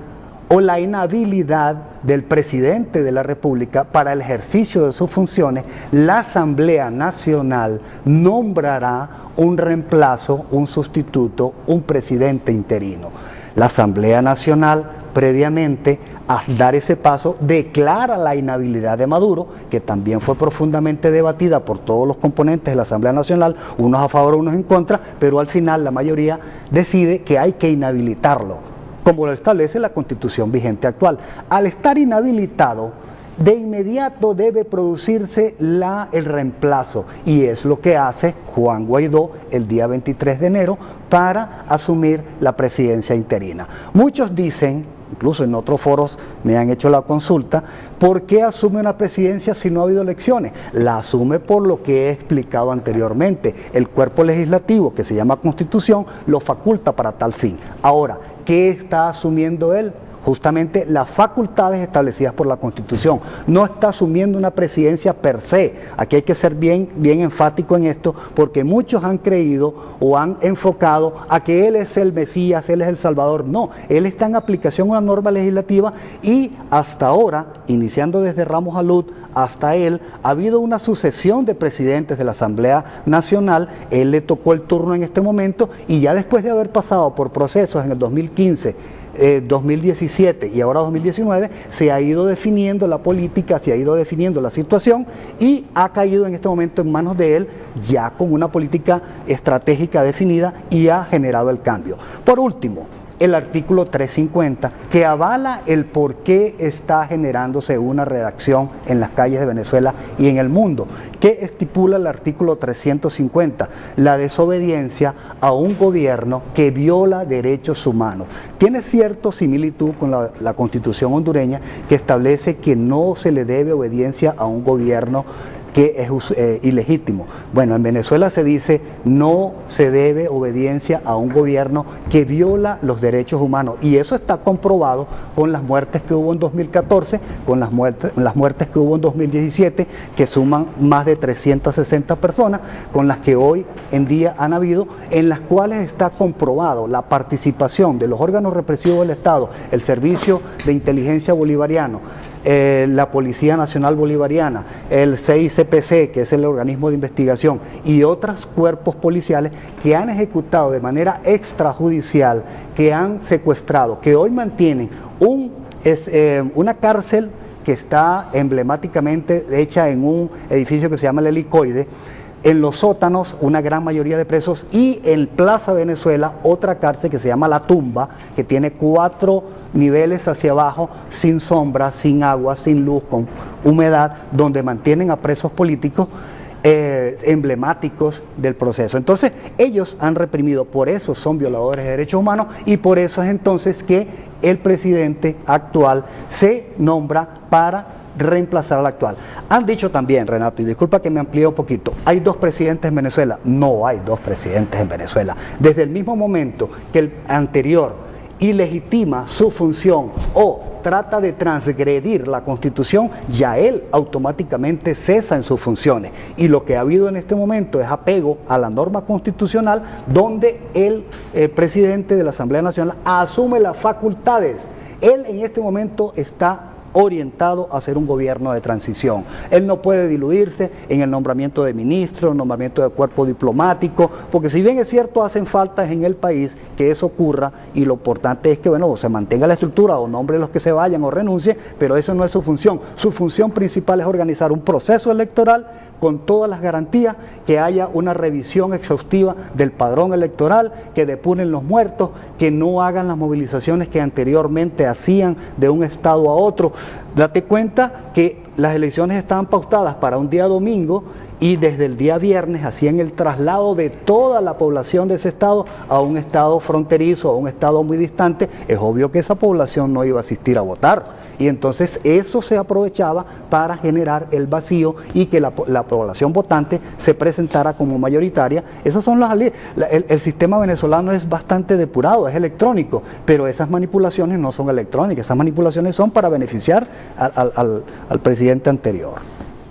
o la inhabilidad del presidente de la República para el ejercicio de sus funciones, la Asamblea Nacional nombrará un reemplazo, un sustituto, un presidente interino. La Asamblea Nacional, previamente a dar ese paso, declara la inhabilidad de Maduro, que también fue profundamente debatida por todos los componentes de la Asamblea Nacional, unos a favor, unos en contra, pero al final la mayoría decide que hay que inhabilitarlo, como lo establece la Constitución vigente actual. Al estar inhabilitado, de inmediato debe producirse el reemplazo, y es lo que hace Juan Guaidó el día 23 de enero para asumir la presidencia interina. Muchos dicen, incluso en otros foros me han hecho la consulta, ¿por qué asume una presidencia si no ha habido elecciones? La asume por lo que he explicado anteriormente. El cuerpo legislativo, que se llama Constitución, lo faculta para tal fin. Ahora, ¿qué está asumiendo él? Justamente las facultades establecidas por la Constitución. No está asumiendo una presidencia per se. Aquí hay que ser bien enfático en esto, porque muchos han creído o han enfocado a que él es el Mesías, él es el Salvador. No, él está en aplicación a una norma legislativa, y hasta ahora, iniciando desde Ramos Alud hasta él, ha habido una sucesión de presidentes de la Asamblea Nacional. Él le tocó el turno en este momento, y ya después de haber pasado por procesos en el 2015, 2017 y ahora 2019, se ha ido definiendo la política, se ha ido definiendo la situación, y ha caído en este momento en manos de él, ya con una política estratégica definida, y ha generado el cambio. Por último, el artículo 350, que avala el por qué está generándose una reacción en las calles de Venezuela y en el mundo. ¿Qué estipula el artículo 350? La desobediencia a un gobierno que viola derechos humanos. Tiene cierta similitud con la Constitución hondureña, que establece que no se le debe obediencia a un gobierno que es ilegítimo. Bueno, en Venezuela se dice no se debe obediencia a un gobierno que viola los derechos humanos, y eso está comprobado con las muertes que hubo en 2014, con las muertes que hubo en 2017, que suman más de 360 personas, con las que hoy en día han habido, en las cuales está comprobado la participación de los órganos represivos del Estado, el Servicio de Inteligencia Bolivariano, la Policía Nacional Bolivariana, el CICPC, que es el organismo de investigación, y otros cuerpos policiales que han ejecutado de manera extrajudicial, que han secuestrado, que hoy mantienen una cárcel que está emblemáticamente hecha en un edificio que se llama el Helicoide. En los sótanos una gran mayoría de presos, y en Plaza Venezuela otra cárcel que se llama La Tumba, que tiene 4 niveles hacia abajo, sin sombra, sin agua, sin luz, con humedad, donde mantienen a presos políticos emblemáticos del proceso. Entonces ellos han reprimido, por eso son violadores de derechos humanos, y por eso es entonces que el presidente actual se nombra para reemplazar al actual. Han dicho también, Renato, y disculpa que me amplíe un poquito, hay 2 presidentes en Venezuela. No hay 2 presidentes en Venezuela. Desde el mismo momento que el anterior ilegitima su función o trata de transgredir la Constitución, ya él automáticamente cesa en sus funciones. Y lo que ha habido en este momento es apego a la norma constitucional, donde el presidente de la Asamblea Nacional asume las facultades. Él en este momento está orientado a hacer un gobierno de transición. Él no puede diluirse en el nombramiento de ministros, nombramiento de cuerpo diplomático, porque si bien es cierto, hacen faltas en el país que eso ocurra, y lo importante es que, bueno, se mantenga la estructura, o nombre los que se vayan o renuncien, pero eso no es su función. Su función principal es organizar un proceso electoral con todas las garantías, que haya una revisión exhaustiva del padrón electoral, que depuren los muertos, que no hagan las movilizaciones que anteriormente hacían de un estado a otro. Date cuenta que las elecciones estaban pautadas para un día domingo, y desde el día viernes hacían el traslado de toda la población de ese estado a un estado fronterizo, a un estado muy distante. Es obvio que esa población no iba a asistir a votar, y entonces eso se aprovechaba para generar el vacío y que la población votante se presentara como mayoritaria. Esas son el sistema venezolano es bastante depurado, es electrónico, pero esas manipulaciones no son electrónicas, esas manipulaciones son para beneficiar al presidente anterior.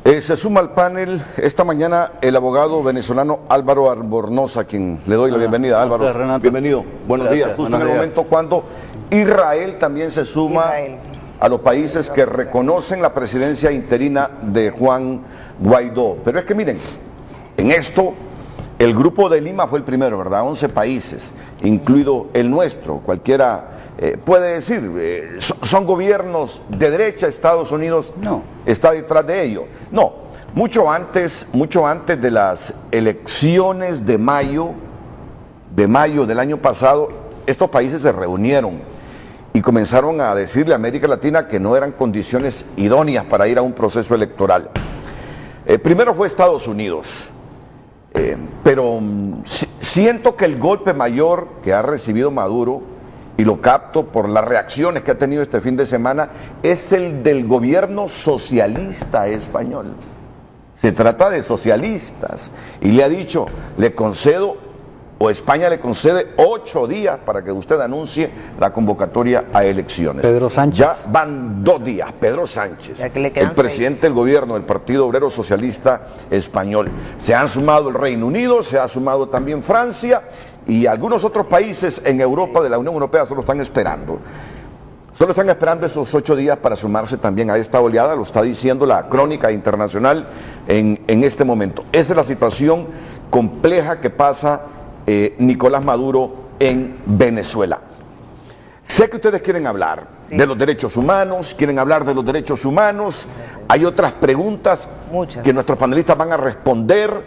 Se suma al panel esta mañana el abogado venezolano Álvaro Albornoz, a quien le doy la bienvenida. Álvaro, bienvenido. Buenos días. Justo en el momento cuando Israel también se suma a los países que reconocen la presidencia interina de Juan Guaidó. Pero es que miren, en esto el Grupo de Lima fue el primero, ¿verdad? 11 países, incluido el nuestro. Cualquiera puede decir, son gobiernos de derecha, Estados Unidos está detrás de ello. No, mucho antes de las elecciones de mayo del año pasado, estos países se reunieron y comenzaron a decirle a América Latina que no eran condiciones idóneas para ir a un proceso electoral. Primero fue Estados Unidos, pero siento que el golpe mayor que ha recibido Maduro, y lo capto por las reacciones que ha tenido este fin de semana, es el del gobierno socialista español. Se trata de socialistas y le ha dicho, le concedo, o España le concede 8 días para que usted anuncie la convocatoria a elecciones. Pedro Sánchez. Ya van 2 días, Pedro Sánchez, el presidente del gobierno del Partido Obrero Socialista Español. Se han sumado el Reino Unido, se ha sumado también Francia, y algunos otros países en Europa, de la Unión Europea, solo están esperando. Solo están esperando esos 8 días para sumarse también a esta oleada, lo está diciendo la crónica internacional en este momento. Esa es la situación compleja que pasa Nicolás Maduro en Venezuela. Sé que ustedes quieren hablar de los derechos humanos, hay otras preguntas que nuestros panelistas van a responder.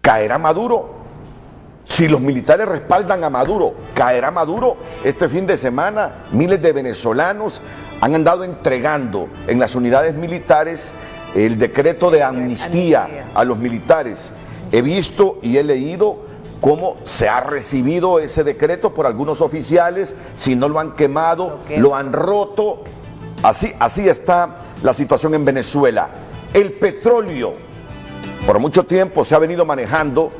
¿Caerá Maduro? Si los militares respaldan a Maduro, ¿caerá Maduro? Este fin de semana miles de venezolanos han andado entregando en las unidades militares el decreto de amnistía a los militares. He visto y he leído cómo se ha recibido ese decreto por algunos oficiales, si no lo han quemado, lo han roto. Así está la situación en Venezuela. El petróleo. Por mucho tiempo se ha venido manejando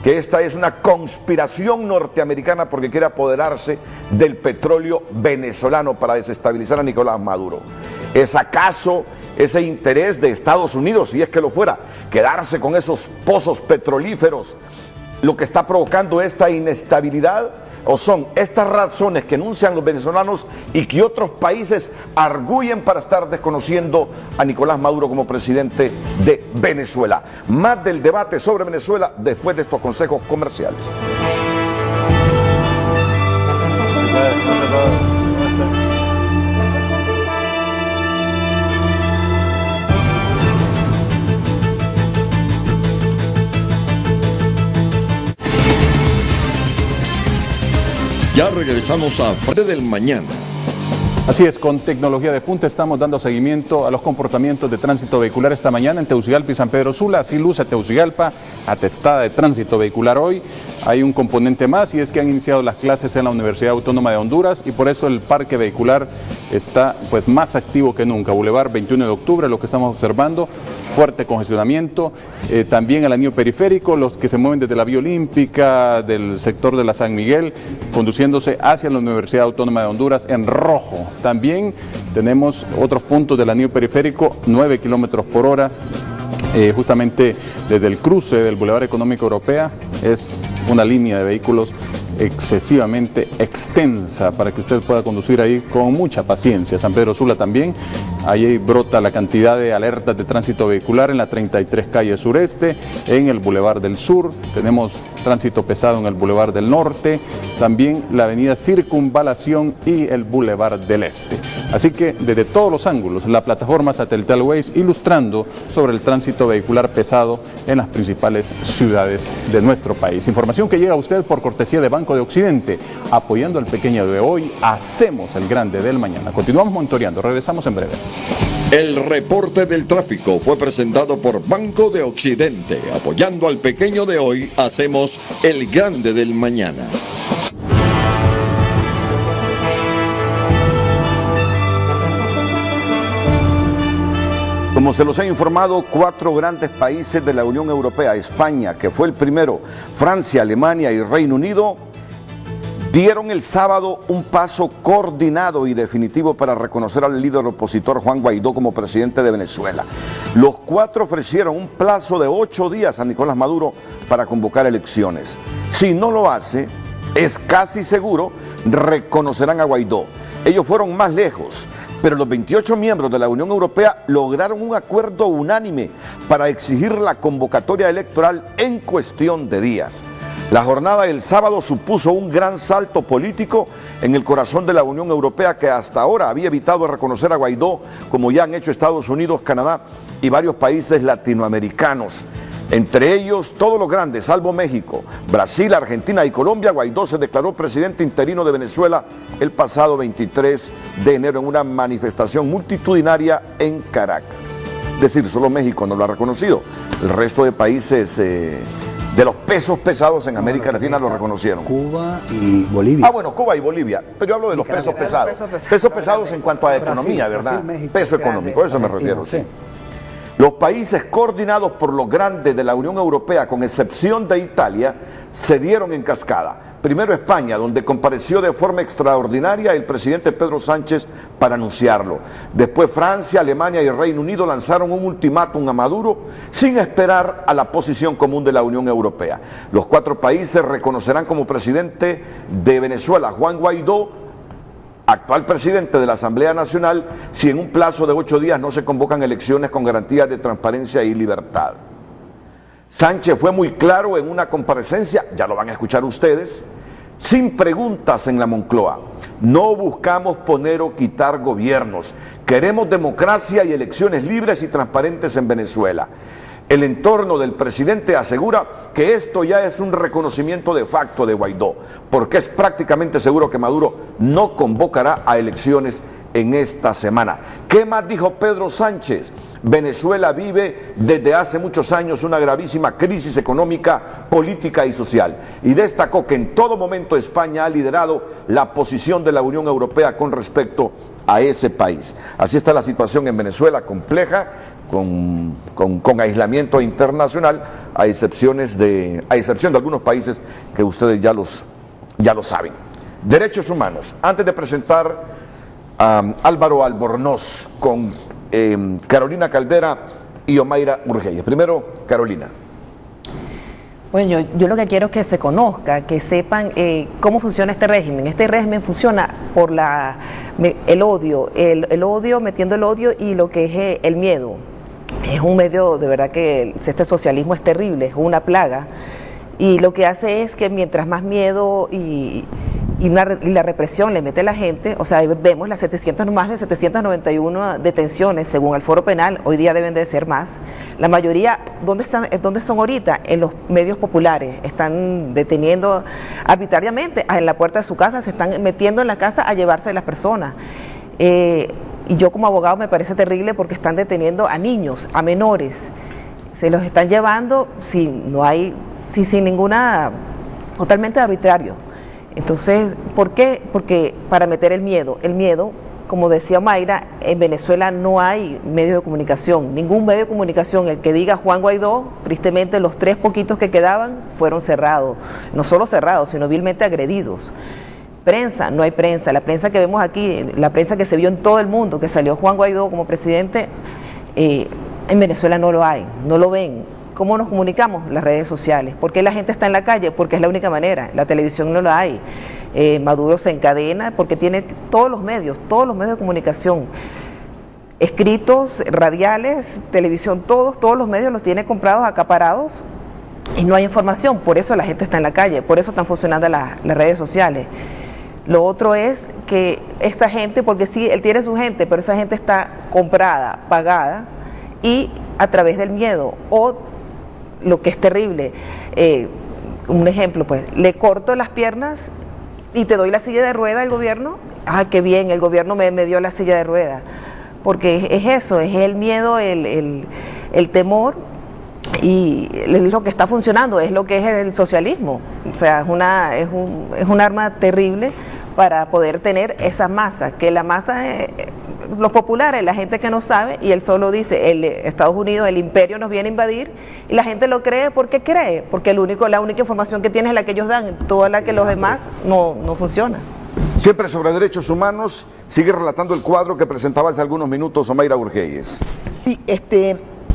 que esta es una conspiración norteamericana porque quiere apoderarse del petróleo venezolano para desestabilizar a Nicolás Maduro. ¿Es acaso ese interés de Estados Unidos, si es que lo fuera, quedarse con esos pozos petrolíferos, lo que está provocando esta inestabilidad? ¿O son estas razones que enuncian los venezolanos y que otros países arguyen para estar desconociendo a Nicolás Maduro como presidente de Venezuela? Más del debate sobre Venezuela después de estos consejos comerciales. Ya regresamos a Frente del Mañana. Así es, con tecnología de punta estamos dando seguimiento a los comportamientos de tránsito vehicular esta mañana en Tegucigalpa y San Pedro Sula. Así luce Tegucigalpa, atestada de tránsito vehicular hoy. Hay un componente más y es que han iniciado las clases en la Universidad Autónoma de Honduras y por eso el parque vehicular está pues más activo que nunca. Boulevard 21 de octubre, lo que estamos observando, fuerte congestionamiento. También el anillo periférico, los que se mueven desde la Vía Olímpica, del sector de la San Miguel, conduciéndose hacia la Universidad Autónoma de Honduras en rojo. También tenemos otros puntos del anillo periférico, 9 kilómetros por hora, justamente desde el cruce del Boulevard Económico Europea. Es una línea de vehículos excesivamente extensa para que usted pueda conducir ahí con mucha paciencia. San Pedro Sula también, ahí brota la cantidad de alertas de tránsito vehicular en la 33 calle sureste, en el Boulevard del Sur, tenemos tránsito pesado en el Boulevard del Norte, también la avenida Circunvalación y el Boulevard del Este. Así que desde todos los ángulos, la plataforma satelital Waze ilustrando sobre el tránsito vehicular pesado en las principales ciudades de nuestro país. Información que llega a usted por cortesía de Banco de Occidente, apoyando al pequeño de hoy, hacemos el grande del mañana. Continuamos monitoreando, regresamos en breve. El reporte del tráfico fue presentado por Banco de Occidente, apoyando al pequeño de hoy, hacemos el grande del mañana. Como se los ha informado, 4 grandes países de la Unión Europea, España, que fue el primero, Francia, Alemania y Reino Unido, dieron el sábado un paso coordinado y definitivo para reconocer al líder opositor Juan Guaidó como presidente de Venezuela. Los cuatro ofrecieron un plazo de 8 días a Nicolás Maduro para convocar elecciones. Si no lo hace, es casi seguro reconocerán a Guaidó. Ellos fueron más lejos, pero los 28 miembros de la Unión Europea lograron un acuerdo unánime para exigir la convocatoria electoral en cuestión de días. La jornada del sábado supuso un gran salto político en el corazón de la Unión Europea, que hasta ahora había evitado reconocer a Guaidó, como ya han hecho Estados Unidos, Canadá y varios países latinoamericanos. Entre ellos, todos los grandes, salvo México, Brasil, Argentina y Colombia. Guaidó se declaró presidente interino de Venezuela el pasado 23 de enero en una manifestación multitudinaria en Caracas. Es decir, solo México no lo ha reconocido. El resto de países de los pesos pesados en América Latina lo reconocieron. Cuba y Bolivia. Ah, bueno, Cuba y Bolivia, pero yo hablo de los pesos pesados. Pesos pesados en cuanto a economía, ¿verdad? Peso económico, a eso me refiero, sí. Los países coordinados por los grandes de la Unión Europea, con excepción de Italia, se dieron en cascada. Primero España, donde compareció de forma extraordinaria el presidente Pedro Sánchez para anunciarlo. Después Francia, Alemania y Reino Unido lanzaron un ultimátum a Maduro sin esperar a la posición común de la Unión Europea. Los 4 países reconocerán como presidente de Venezuela Juan Guaidó, actual presidente de la Asamblea Nacional, si en un plazo de 8 días no se convocan elecciones con garantías de transparencia y libertad. Sánchez fue muy claro en una comparecencia, ya lo van a escuchar ustedes, sin preguntas en la Moncloa. No buscamos poner o quitar gobiernos, queremos democracia y elecciones libres y transparentes en Venezuela. El entorno del presidente asegura que esto ya es un reconocimiento de facto de Guaidó, porque es prácticamente seguro que Maduro no convocará a elecciones en esta semana. ¿Qué más dijo Pedro Sánchez? Venezuela vive desde hace muchos años una gravísima crisis económica, política y social, y destacó que en todo momento España ha liderado la posición de la Unión Europea con respecto a ese país. Así está la situación en Venezuela, compleja, con aislamiento internacional, a excepción de algunos países que ustedes ya lo saben. Derechos humanos. Antes de presentar a Álvaro Albornoz con Carolina Caldera y Omaira Urgelles. Primero, Carolina. Bueno, yo lo que quiero es que se conozca, que sepan cómo funciona este régimen. Este régimen funciona por el odio, el odio, metiendo el odio y lo que es el miedo. Es un medio, de verdad que este socialismo es terrible, es una plaga. Y lo que hace es que mientras más miedo y la represión le mete a la gente, o sea, vemos más de 791 detenciones según el Foro Penal, hoy día deben de ser más. La mayoría, ¿dónde son ahorita? En los medios populares, están deteniendo arbitrariamente, en la puerta de su casa, se están metiendo en la casa a llevarse a las personas. Y yo como abogado me parece terrible porque están deteniendo a niños, a menores, se los están llevando sin ninguna, totalmente arbitrario. Entonces, ¿por qué? Porque para meter el miedo, como decía Mayra, en Venezuela no hay medio de comunicación, ningún medio de comunicación, el que diga Juan Guaidó, tristemente los 3 poquitos que quedaban fueron cerrados, no solo cerrados, sino vilmente agredidos. Prensa, no hay prensa, la prensa que vemos aquí, la prensa que se vio en todo el mundo, que salió Juan Guaidó como presidente, en Venezuela no lo hay, no lo ven. ¿Cómo nos comunicamos? Las redes sociales. ¿Por qué la gente está en la calle? Porque es la única manera, la televisión no la hay. Maduro se encadena porque tiene todos los medios de comunicación, escritos, radiales, televisión, todos los medios los tiene comprados, acaparados, y no hay información, por eso la gente está en la calle, por eso están funcionando las redes sociales. Lo otro es que esta gente, porque sí, él tiene su gente, pero esa gente está comprada, pagada, y a través del miedo, o lo que es terrible, un ejemplo, pues, le corto las piernas y te doy la silla de rueda al gobierno, qué bien, el gobierno me dio la silla de rueda, porque es eso, es el miedo, el temor, y es lo que está funcionando, es lo que es el socialismo, o sea, es un arma terrible para poder tener esa masa, que la masa los populares, la gente que no sabe, y él solo dice, Estados Unidos, el imperio nos viene a invadir, y la gente lo cree porque cree, porque la única información que tiene es la que ellos dan, toda la que los demás no funciona. Siempre sobre derechos humanos, sigue relatando el cuadro que presentaba hace algunos minutos Omaira Urgeyes. Sí,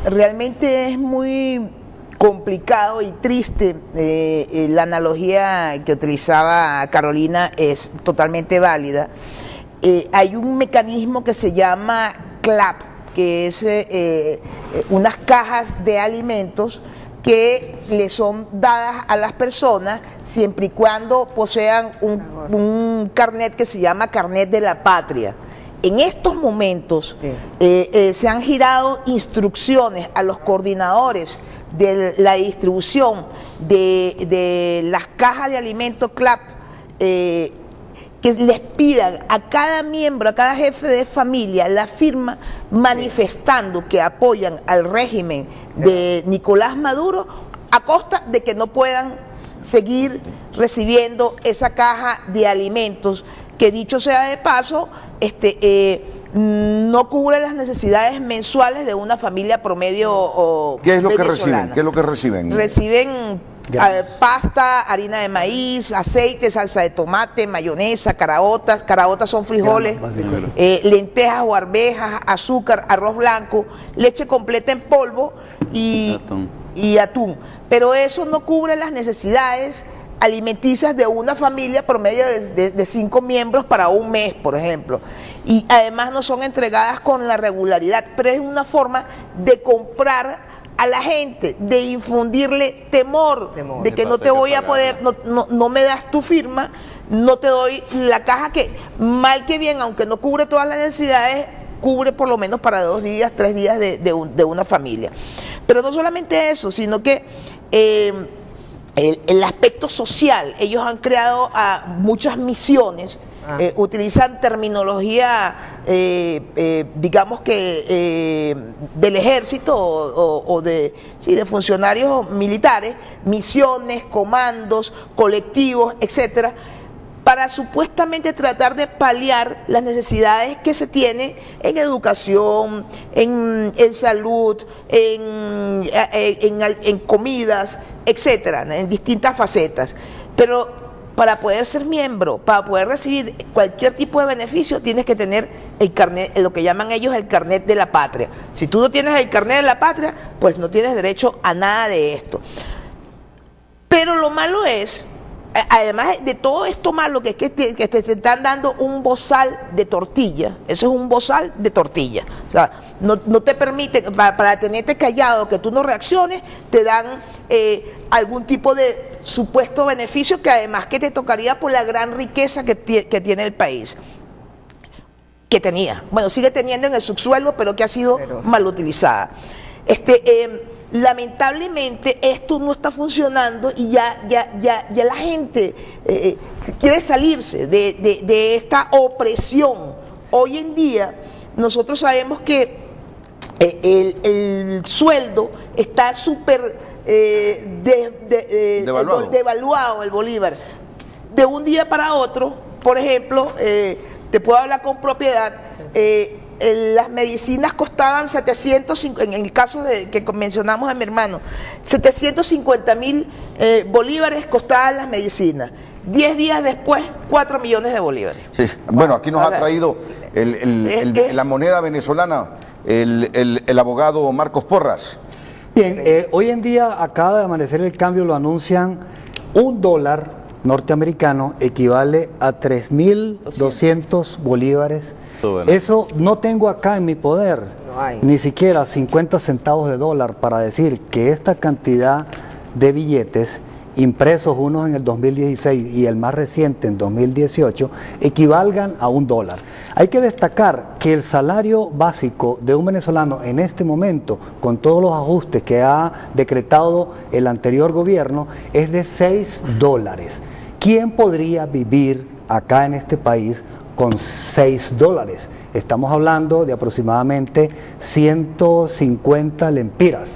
realmente es muy complicado y triste. La analogía que utilizaba Carolina es totalmente válida. Hay un mecanismo que se llama CLAP, que es unas cajas de alimentos que le son dadas a las personas siempre y cuando posean un carnet que se llama carnet de la patria. En estos momentos se han girado instrucciones a los coordinadores de la distribución de las cajas de alimentos CLAP, que les pidan a cada miembro, a cada jefe de familia, la firma manifestando que apoyan al régimen de Nicolás Maduro a costa de que no puedan seguir recibiendo esa caja de alimentos que, dicho sea de paso, no cubre las necesidades mensuales de una familia promedio. ¿Qué es lo que reciben? ¿Qué es lo que reciben? Reciben pasta, harina de maíz, aceite, salsa de tomate, mayonesa, caraotas son frijoles, lentejas o arvejas, azúcar, arroz blanco, leche completa en polvo y atún. Pero eso no cubre las necesidades alimenticias de una familia promedio de 5 miembros para un mes, por ejemplo. Y además no son entregadas con la regularidad, pero es una forma de comprar a la gente, de infundirle temor de que no te voy a poder, no me das tu firma, no te doy la caja que, mal que bien, aunque no cubre todas las necesidades, cubre por lo menos para 2 días, 3 días de una familia. Pero no solamente eso, sino que el aspecto social, ellos han creado muchas misiones, utilizan terminología, digamos que del ejército o de funcionarios militares, misiones, comandos, colectivos, etcétera, para supuestamente tratar de paliar las necesidades que se tienen en educación, en salud, en comidas, etcétera, en distintas facetas. Pero para poder ser miembro, para poder recibir cualquier tipo de beneficio, tienes que tener el carnet, lo que llaman ellos el carnet de la patria. Si tú no tienes el carnet de la patria, pues no tienes derecho a nada de esto. Pero lo malo es, además de todo esto malo, que es que te están dando un bozal de tortilla. Eso es un bozal de tortilla. O sea, no te permite, para tenerte callado, que tú no reacciones, te dan algún tipo de supuesto beneficio que además que te tocaría por la gran riqueza que tiene el país. Que tenía. Bueno, sigue teniendo en el subsuelo, pero que ha sido mal utilizada. Lamentablemente esto no está funcionando y ya la gente quiere salirse de esta opresión. Hoy en día nosotros sabemos que el sueldo está súper devaluado, el bolívar. De un día para otro, por ejemplo, te puedo hablar con propiedad, las medicinas costaban 750, en el caso que mencionamos a mi hermano, 750.000 bolívares costaban las medicinas. 10 días después, 4 millones de bolívares. Sí. Bueno, aquí nos ha traído la moneda venezolana, el abogado Marcos Porras. Bien, hoy en día acaba de amanecer el cambio, lo anuncian, $1 norteamericano equivale a 3.200 bolívares. Eso no tengo acá en mi poder, ni siquiera 50 centavos de dólar para decir que esta cantidad de billetes impresos, unos en el 2016 y el más reciente en 2018, equivalgan a $1. Hay que destacar que el salario básico de un venezolano en este momento, con todos los ajustes que ha decretado el anterior gobierno, es de $6. ¿Quién podría vivir acá en este país con $6? Estamos hablando de aproximadamente 150 lempiras.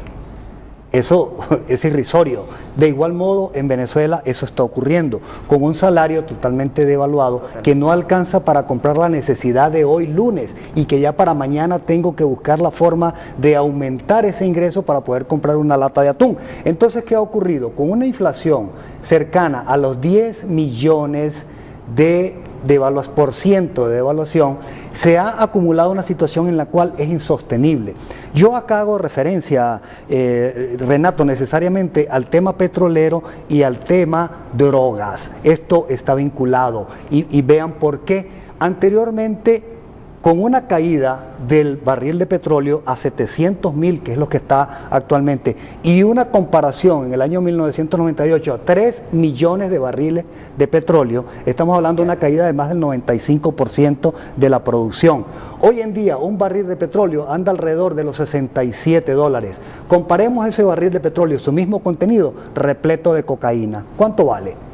Eso es irrisorio. De igual modo, en Venezuela eso está ocurriendo, con un salario totalmente devaluado que no alcanza para comprar la necesidad de hoy lunes y que ya para mañana tengo que buscar la forma de aumentar ese ingreso para poder comprar una lata de atún. Entonces, ¿qué ha ocurrido? Con una inflación cercana a los 10 millones de devaluación, se ha acumulado una situación en la cual es insostenible. Yo acá hago referencia, Renato, necesariamente al tema petrolero y al tema drogas. Esto está vinculado y vean por qué. Anteriormente, con una caída del barril de petróleo a 700.000, que es lo que está actualmente, y una comparación en el año 1998 a 3 millones de barriles de petróleo, estamos hablando de una caída de más del 95% de la producción. Hoy en día un barril de petróleo anda alrededor de los $67. Comparemos ese barril de petróleo, su mismo contenido, repleto de cocaína. ¿Cuánto vale?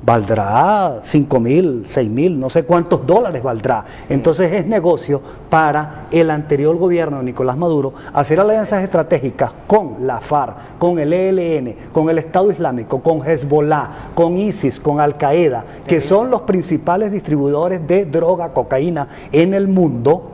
Valdrá 5.000, 6.000, no sé cuántos dólares valdrá. Entonces es negocio para el anterior gobierno de Nicolás Maduro hacer alianzas estratégicas con la FARC, con el ELN, con el Estado Islámico, con Hezbollah, con ISIS, con Al Qaeda, que son los principales distribuidores de droga, cocaína en el mundo,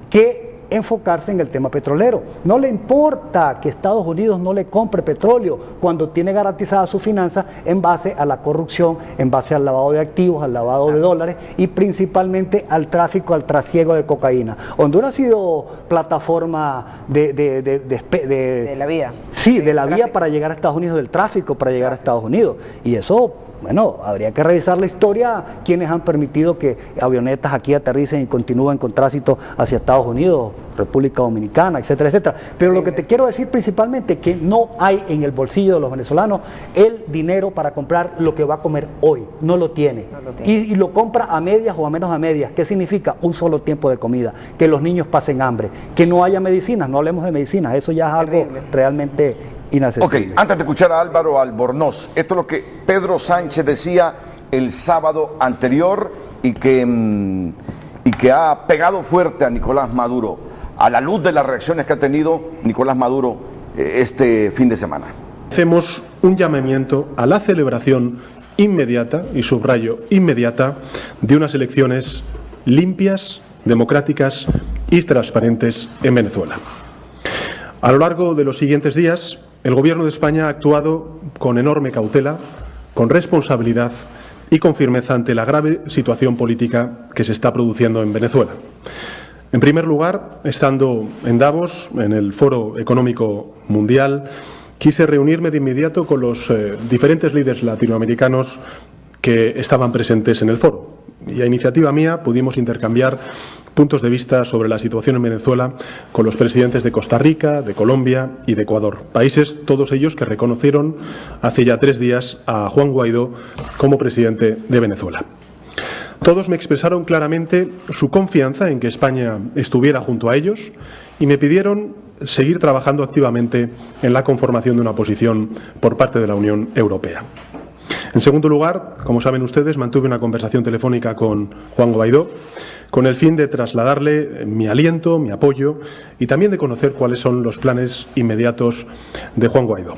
que enfocarse en el tema petrolero. No le importa que Estados Unidos no le compre petróleo cuando tiene garantizada su finanza en base a la corrupción, en base al lavado de activos, al lavado de dólares y principalmente al tráfico, al trasiego de cocaína. Honduras ha sido plataforma de la vía. Sí, de la vía para llegar a Estados Unidos, del tráfico para llegar a Estados Unidos. Y eso, bueno, habría que revisar la historia, quienes han permitido que avionetas aquí aterricen y continúen con tránsito hacia Estados Unidos, República Dominicana, etcétera, etcétera. Pero lo que te quiero decir principalmente es que no hay en el bolsillo de los venezolanos el dinero para comprar lo que va a comer hoy, no lo tiene. Y lo compra a medias o a menos a medias. ¿Qué significa? Un solo tiempo de comida, que los niños pasen hambre, que no haya medicinas, no hablemos de medicinas, eso ya es algo realmente inaccesible. Ok, antes de escuchar a Álvaro Albornoz, esto es lo que Pedro Sánchez decía el sábado anterior y que ha pegado fuerte a Nicolás Maduro, a la luz de las reacciones que ha tenido Nicolás Maduro este fin de semana. Hacemos un llamamiento a la celebración inmediata, y subrayo inmediata, de unas elecciones limpias, democráticas y transparentes en Venezuela. A lo largo de los siguientes días, el Gobierno de España ha actuado con enorme cautela, con responsabilidad y con firmeza ante la grave situación política que se está produciendo en Venezuela. En primer lugar, estando en Davos, en el Foro Económico Mundial, quise reunirme de inmediato con los diferentes líderes latinoamericanos que estaban presentes en el foro. Y a iniciativa mía pudimos intercambiar puntos de vista sobre la situación en Venezuela con los presidentes de Costa Rica, de Colombia y de Ecuador, países todos ellos que reconocieron hace ya 3 días a Juan Guaidó como presidente de Venezuela. Todos me expresaron claramente su confianza en que España estuviera junto a ellos y me pidieron seguir trabajando activamente en la conformación de una posición por parte de la Unión Europea. En segundo lugar, como saben ustedes, mantuve una conversación telefónica con Juan Guaidó con el fin de trasladarle mi aliento, mi apoyo y también de conocer cuáles son los planes inmediatos de Juan Guaidó.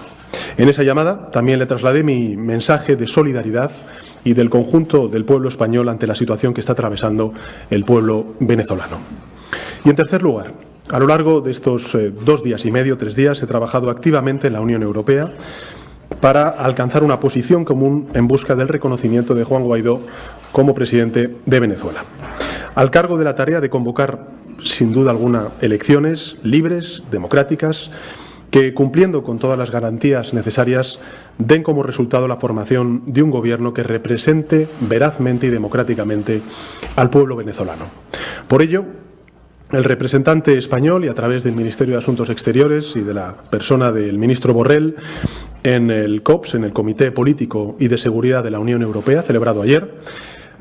En esa llamada también le trasladé mi mensaje de solidaridad y del conjunto del pueblo español ante la situación que está atravesando el pueblo venezolano. Y en tercer lugar, a lo largo de estos 2 días y medio, 3 días, he trabajado activamente en la Unión Europea para alcanzar una posición común en busca del reconocimiento de Juan Guaidó como presidente de Venezuela, al cargo de la tarea de convocar, sin duda alguna, elecciones libres, democráticas, que, cumpliendo con todas las garantías necesarias, den como resultado la formación de un gobierno que represente verazmente y democráticamente al pueblo venezolano. Por ello, el representante español, y a través del Ministerio de Asuntos Exteriores y de la persona del ministro Borrell, en el COPS, en el Comité Político y de Seguridad de la Unión Europea, celebrado ayer,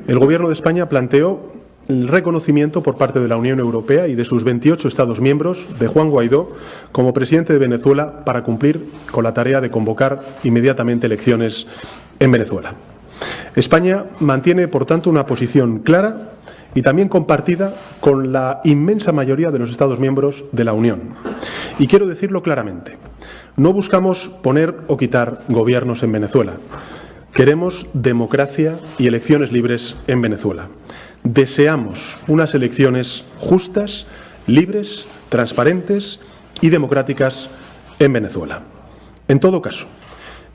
el Gobierno de España planteó el reconocimiento por parte de la Unión Europea y de sus 28 Estados miembros de Juan Guaidó como presidente de Venezuela para cumplir con la tarea de convocar inmediatamente elecciones en Venezuela. España mantiene, por tanto, una posición clara y también compartida con la inmensa mayoría de los Estados miembros de la Unión. Y quiero decirlo claramente, No buscamos poner o quitar gobiernos en Venezuela. Queremos democracia y elecciones libres en Venezuela. Deseamos unas elecciones justas, libres, transparentes y democráticas en Venezuela. En todo caso,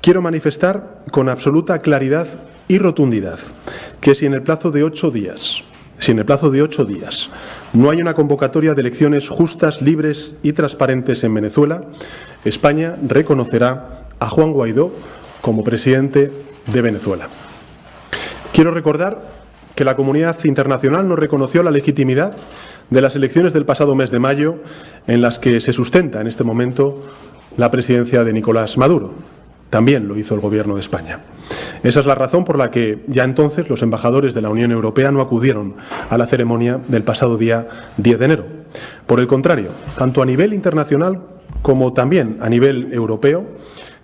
quiero manifestar con absoluta claridad y rotundidad que si en el plazo de 8 días no hay una convocatoria de elecciones justas, libres y transparentes en Venezuela, España reconocerá a Juan Guaidó como presidente de Venezuela. Quiero recordar que la comunidad internacional no reconoció la legitimidad de las elecciones del pasado mes de mayo, en las que se sustenta en este momento la presidencia de Nicolás Maduro. También lo hizo el Gobierno de España. Esa es la razón por la que ya entonces los embajadores de la Unión Europea no acudieron a la ceremonia del pasado día 10 de enero. Por el contrario, tanto a nivel internacional como también a nivel europeo,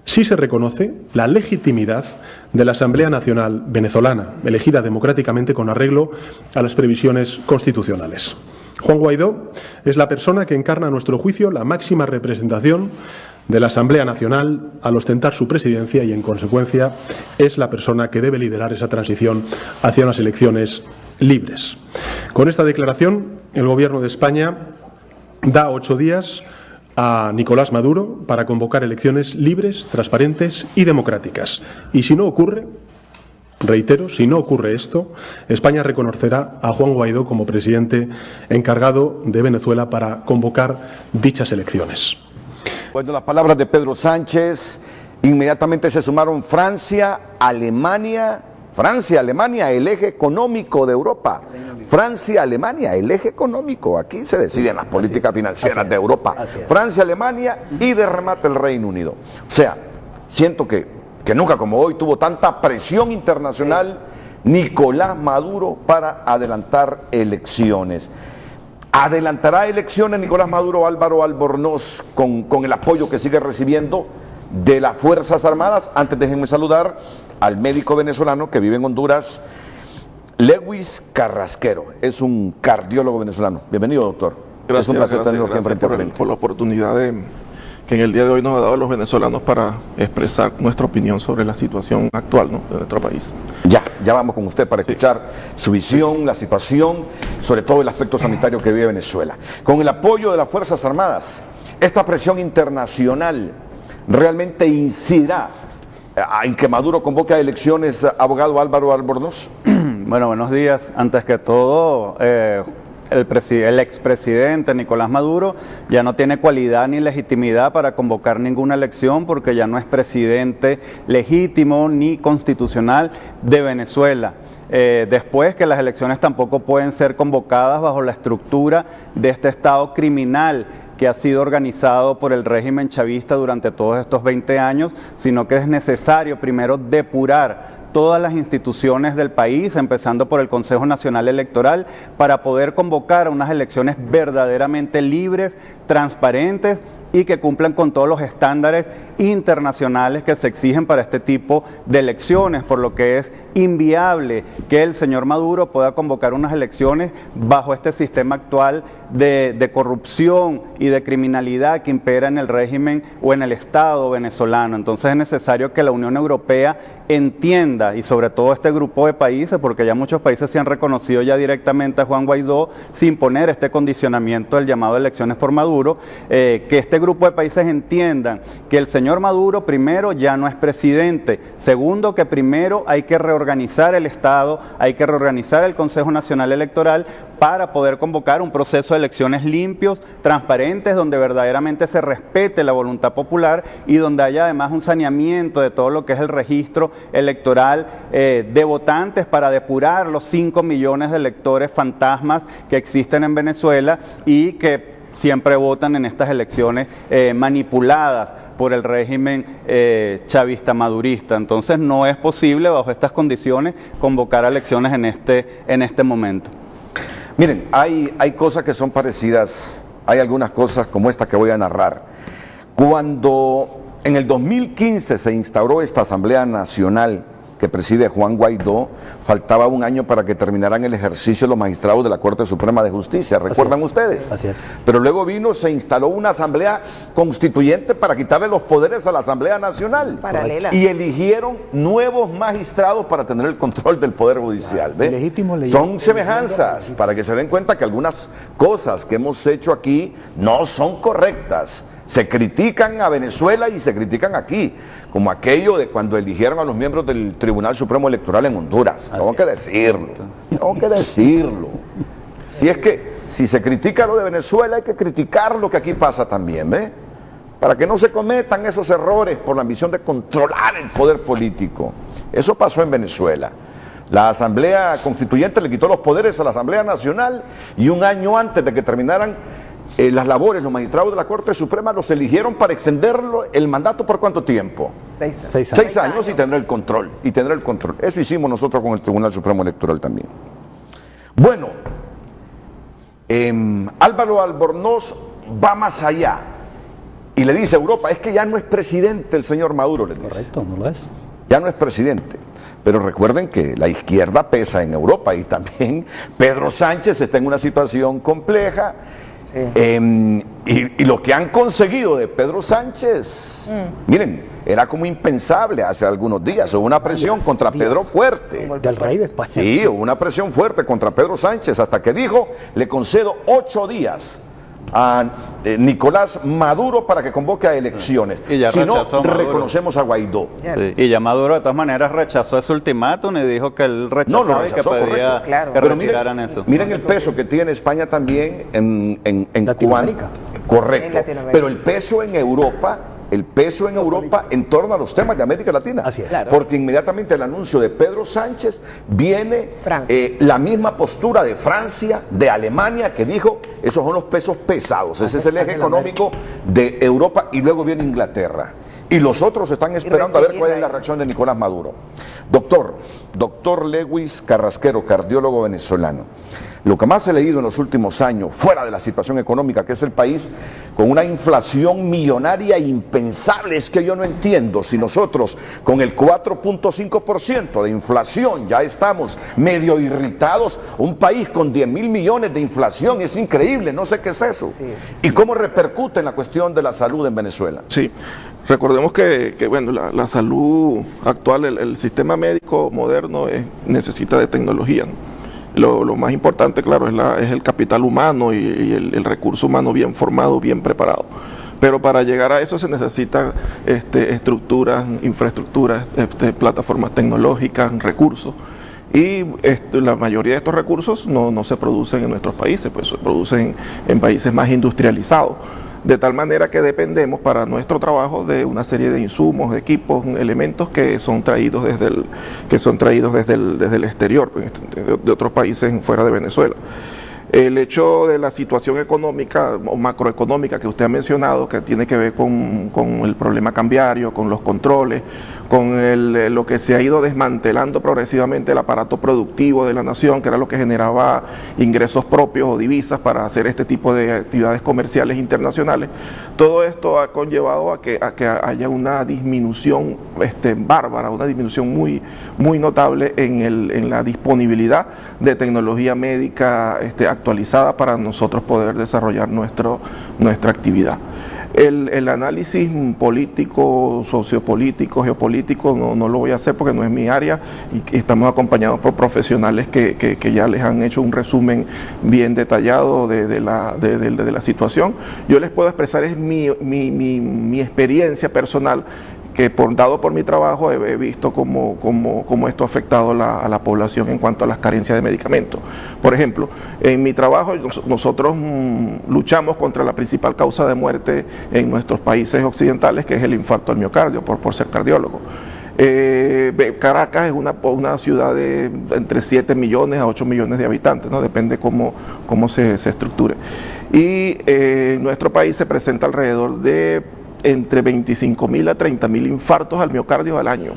sí se reconoce la legitimidad de la Asamblea Nacional Venezolana, elegida democráticamente con arreglo a las previsiones constitucionales. Juan Guaidó es la persona que encarna, a nuestro juicio, la máxima representación de la Asamblea Nacional al ostentar su presidencia y, en consecuencia, es la persona que debe liderar esa transición hacia unas elecciones libres. Con esta declaración, el Gobierno de España da 8 días a Nicolás Maduro para convocar elecciones libres, transparentes y democráticas. Y si no ocurre, reitero, si no ocurre esto, España reconocerá a Juan Guaidó como presidente encargado de Venezuela para convocar dichas elecciones. Bueno, las palabras de Pedro Sánchez, inmediatamente se sumaron Francia, Alemania, el eje económico de Europa. Francia, Alemania, el eje económico. Aquí se deciden las políticas financieras de Europa. Francia, Alemania y de remate el Reino Unido. O sea, siento que nunca como hoy tuvo tanta presión internacional Nicolás Maduro para adelantar elecciones. ¿Adelantará elecciones Nicolás Maduro, Álvaro Albornoz, con el apoyo que sigue recibiendo de las Fuerzas Armadas? Antes déjenme saludar al médico venezolano que vive en Honduras, Lewis Carrasquero. Es un cardiólogo venezolano. Bienvenido, doctor. Gracias, es un placer tenerlo aquí en Frente a Frente. Por la oportunidad que en el día de hoy nos ha dado a los venezolanos para expresar nuestra opinión sobre la situación actual, ¿no?, de nuestro país. Ya vamos con usted para escuchar su visión, la situación, sobre todo el aspecto sanitario que vive Venezuela. Con el apoyo de las Fuerzas Armadas, esta presión internacional realmente incidirá en que Maduro convoque a elecciones, abogado Álvaro Albornoz. Bueno, buenos días. Antes que todo, el expresidente Nicolás Maduro ya no tiene cualidad ni legitimidad para convocar ninguna elección, porque ya no es presidente legítimo ni constitucional de Venezuela. Después que las elecciones tampoco pueden ser convocadas bajo la estructura de este Estado criminal que ha sido organizado por el régimen chavista durante todos estos 20 años, sino que es necesario primero depurar todas las instituciones del país, empezando por el Consejo Nacional Electoral, para poder convocar a unas elecciones verdaderamente libres, transparentes y que cumplan con todos los estándares internacionales que se exigen para este tipo de elecciones, por lo que es inviable que el señor Maduro pueda convocar unas elecciones bajo este sistema actual de corrupción y de criminalidad que impera en el régimen o en el Estado venezolano. Entonces es necesario que la Unión Europea entienda, y sobre todo este grupo de países, porque ya muchos países se han reconocido ya directamente a Juan Guaidó sin poner este condicionamiento del llamado a elecciones por Maduro, que este grupo de países entiendan que el señor Maduro, primero, ya no es presidente; segundo, que primero hay que reorganizar el Estado, hay que reorganizar el Consejo Nacional Electoral para poder convocar un proceso de elecciones limpios, transparentes, donde verdaderamente se respete la voluntad popular y donde haya además un saneamiento de todo lo que es el registro electoral de votantes, para depurar los 5 millones de electores fantasmas que existen en Venezuela y que siempre votan en estas elecciones manipuladas por el régimen chavista madurista. Entonces no es posible bajo estas condiciones convocar elecciones en este momento. Miren, hay cosas que son parecidas, hay algunas cosas como esta que voy a narrar. Cuando en el 2015 se instauró esta Asamblea Nacional que preside Juan Guaidó, faltaba un año para que terminaran el ejercicio de los magistrados de la Corte Suprema de Justicia, ¿recuerdan ustedes? Así es. Pero luego se instaló una asamblea constituyente para quitarle los poderes a la Asamblea Nacional. Paralela. Y eligieron nuevos magistrados para tener el control del Poder Judicial. ¿Ve? Son semejanzas, para que se den cuenta que algunas cosas que hemos hecho aquí no son correctas. Se critican a Venezuela y se critican aquí, como aquello de cuando eligieron a los miembros del Tribunal Supremo Electoral en Honduras. Tengo que decirlo. Si es que si se critica lo de Venezuela, hay que criticar lo que aquí pasa también, ¿ve? Para que no se cometan esos errores por la ambición de controlar el poder político. Eso pasó en Venezuela. La Asamblea Constituyente le quitó los poderes a la Asamblea Nacional y un año antes de que terminaran las labores, los magistrados de la Corte Suprema los eligieron para extenderlo el mandato por ¿cuánto tiempo? 6 años. 6 años y tener el control. Eso hicimos nosotros con el Tribunal Supremo Electoral también. Bueno, Álvaro Albornoz va más allá y le dice a Europa, es que ya no es presidente el señor Maduro, le dice. Correcto, no lo es. Ya no es presidente. Pero recuerden que la izquierda pesa en Europa y también Pedro Sánchez está en una situación compleja. Y lo que han conseguido de Pedro Sánchez, miren, era como impensable hace algunos días. Hubo una presión contra Pedro fuerte. Del rey de España. Sí, hubo una presión fuerte contra Pedro Sánchez, hasta que dijo, le concedo 8 días a Nicolás Maduro para que convoque a elecciones. Y ya si no, reconocemos a Guaidó. Sí, y ya Maduro de todas maneras rechazó ese ultimátum y dijo que él rechazaba y que pedía que retiraran eso. Miren el peso que tiene España también en Latinoamérica. Correcto. Pero el peso en Europa en torno a los temas de América Latina. Así es. Claro. Porque inmediatamente el anuncio de Pedro Sánchez viene la misma postura de Francia, de Alemania, que dijo, esos son los pesos pesados, ese es el eje económico de Europa, y luego viene Inglaterra. Y los otros están esperando a ver cuál es la reacción de Nicolás Maduro. Doctor Lewis Carrasquero, cardiólogo venezolano. Lo que más he leído en los últimos años, fuera de la situación económica que es el país, con una inflación millonaria impensable, es que yo no entiendo si nosotros con el 4.5% de inflación ya estamos medio irritados, un país con 10.000 millones de inflación, es increíble, no sé qué es eso. Sí. ¿Y cómo repercute en la cuestión de la salud en Venezuela? Sí, recordemos que bueno, la salud actual, el sistema médico moderno necesita de tecnología, ¿no? Lo más importante, claro, es el capital humano y el recurso humano bien formado, bien preparado. Pero para llegar a eso se necesitan estructuras, infraestructuras, plataformas tecnológicas, recursos. Y la mayoría de estos recursos no se producen en nuestros países, pues se producen en países más industrializados. De tal manera que dependemos para nuestro trabajo de una serie de insumos, de equipos, elementos que son traídos desde el exterior, de otros países fuera de Venezuela. El hecho de la situación económica o macroeconómica que usted ha mencionado, que tiene que ver con el problema cambiario, con los controles, con lo que se ha ido desmantelando progresivamente el aparato productivo de la nación, que era lo que generaba ingresos propios o divisas para hacer este tipo de actividades comerciales internacionales, todo esto ha conllevado a que haya una disminución bárbara, una disminución muy notable en la disponibilidad de tecnología médica actualizada para nosotros poder desarrollar nuestra actividad. El análisis político, sociopolítico, geopolítico no lo voy a hacer porque no es mi área y estamos acompañados por profesionales que ya les han hecho un resumen bien detallado de la situación. Yo les puedo expresar mi experiencia personal, que dado por mi trabajo he visto cómo esto ha afectado a la población en cuanto a las carencias de medicamentos. Por ejemplo, en mi trabajo nosotros luchamos contra la principal causa de muerte en nuestros países occidentales, que es el infarto al miocardio, por ser cardiólogo. Caracas es una ciudad de entre 7 millones a 8 millones de habitantes, ¿no? Depende cómo se estructure. Y en nuestro país se presenta alrededor de entre 25.000 a 30.000 infartos al miocardio al año.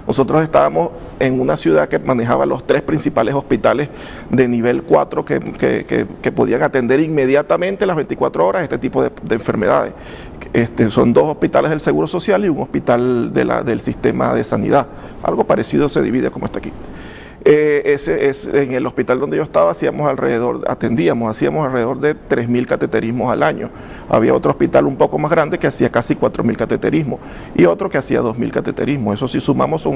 Nosotros estábamos en una ciudad que manejaba los 3 principales hospitales de nivel 4 que podían atender inmediatamente las 24 horas este tipo de enfermedades. Son 2 hospitales del Seguro Social y un hospital del sistema de sanidad. Algo parecido se divide como está aquí. En el hospital donde yo estaba hacíamos alrededor de 3.000 cateterismos al año. Había otro hospital un poco más grande que hacía casi 4.000 cateterismos y otro que hacía 2.000 cateterismos. Eso sí sumamos